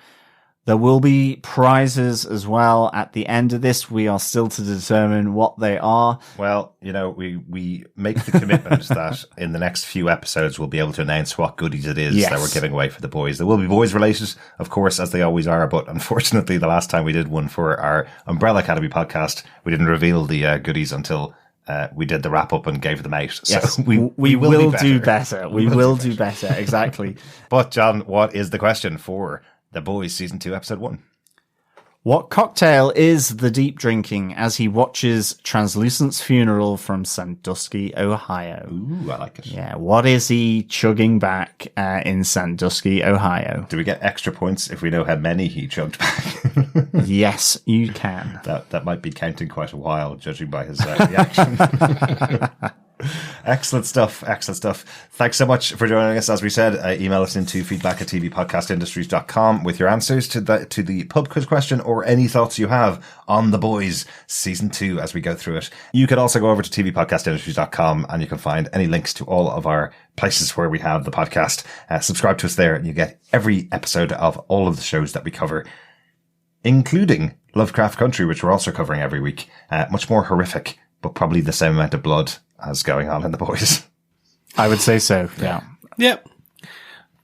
there will be prizes as well at the end of this. We are still to determine what they are. Well, we make the commitment that in the next few episodes we'll be able to announce what goodies it is that we're giving away for the boys. There will be boys related, of course, as they always are. But unfortunately, the last time we did one for our Umbrella Academy podcast, we didn't reveal the goodies until we did the wrap up and gave them out. So yes, we will do better. We will do better. Exactly. But John, what is the question for The Boys season 2 episode 1? What cocktail is the Deep drinking as he watches Translucent's funeral from Sandusky, Ohio? Ooh, I like it. Yeah, what is he chugging back in Sandusky, Ohio? Do we get extra points if we know how many he chugged back? Yes, you can. That might be counting quite a while, judging by his reaction. Excellent stuff. Thanks so much for joining us. As we said, email us into feedback@tvpodcastindustries.com with your answers to the pub quiz question, or any thoughts you have on The Boys season 2 as we go through it. You can also go over to tvpodcastindustries.com and you can find any links to all of our places where we have the podcast. Subscribe to us there and you get every episode of all of the shows that we cover, including Lovecraft Country, which we're also covering every week. Much more horrific, but probably the same amount of blood as going on in The Boys. I would say so, yeah. Yeah.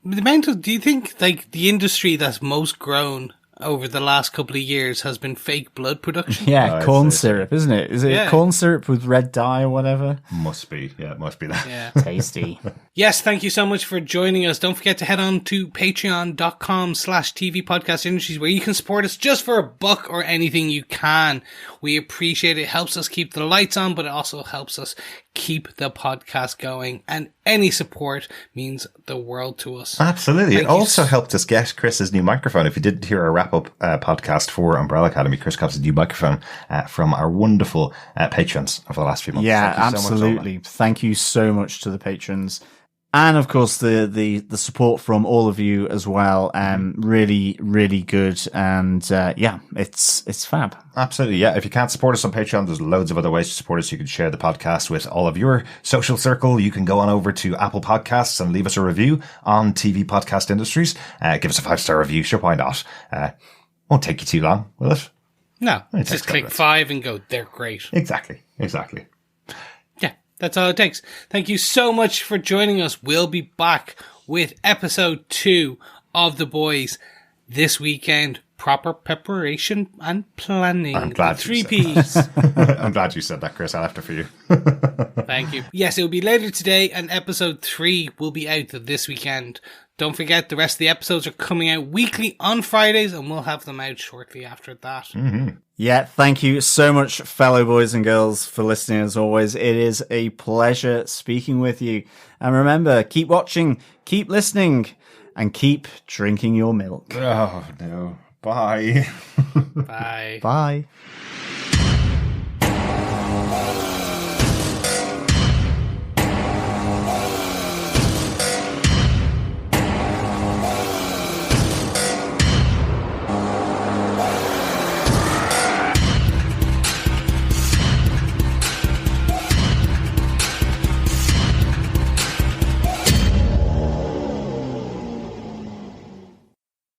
The amount of, do you think, the industry that's most grown over the last couple of years has been fake blood production. Yeah, corn syrup, isn't it? Is it corn syrup with red dye or whatever? Must be. Yeah, it must be that. Yeah. Tasty. Yes, thank you so much for joining us. Don't forget to head on to patreon.com/TV Podcast Industries, where you can support us just for $1 or anything you can. We appreciate it. It helps us keep the lights on, but it also helps us keep the podcast going. And any support means the world to us. Absolutely. It also helped us get Chris's new microphone. If you didn't hear our wrap-up podcast for Umbrella Academy, Chris got his new microphone from our wonderful patrons over the last few months. Yeah, absolutely. Thank you so much to the patrons. And of course, the support from all of you as well. Really, really good. And yeah, it's fab. Absolutely. Yeah. If you can't support us on Patreon, there's loads of other ways to support us. You can share the podcast with all of your social circle. You can go on over to Apple Podcasts and leave us a review on TV Podcast Industries. Give us a 5-star review. Sure, why not? Won't take you too long, will it? No, just click 5 and go, they're great. Exactly. Yeah, that's all it takes. Thank you so much for joining us. We'll be back with episode 2 of The Boys this weekend. Proper preparation and planning. I'm glad 3 Ps. I'm glad you said that, Chris. I'll have to for you. Thank you. Yes, it will be later today, and episode 3 will be out this weekend. Don't forget, the rest of the episodes are coming out weekly on Fridays, and we'll have them out shortly after that. Mm-hmm. Yeah, thank you so much, fellow boys and girls, for listening as always. It is a pleasure speaking with you. And remember, keep watching, keep listening, and keep drinking your milk. Oh, no. Bye. Bye. Bye.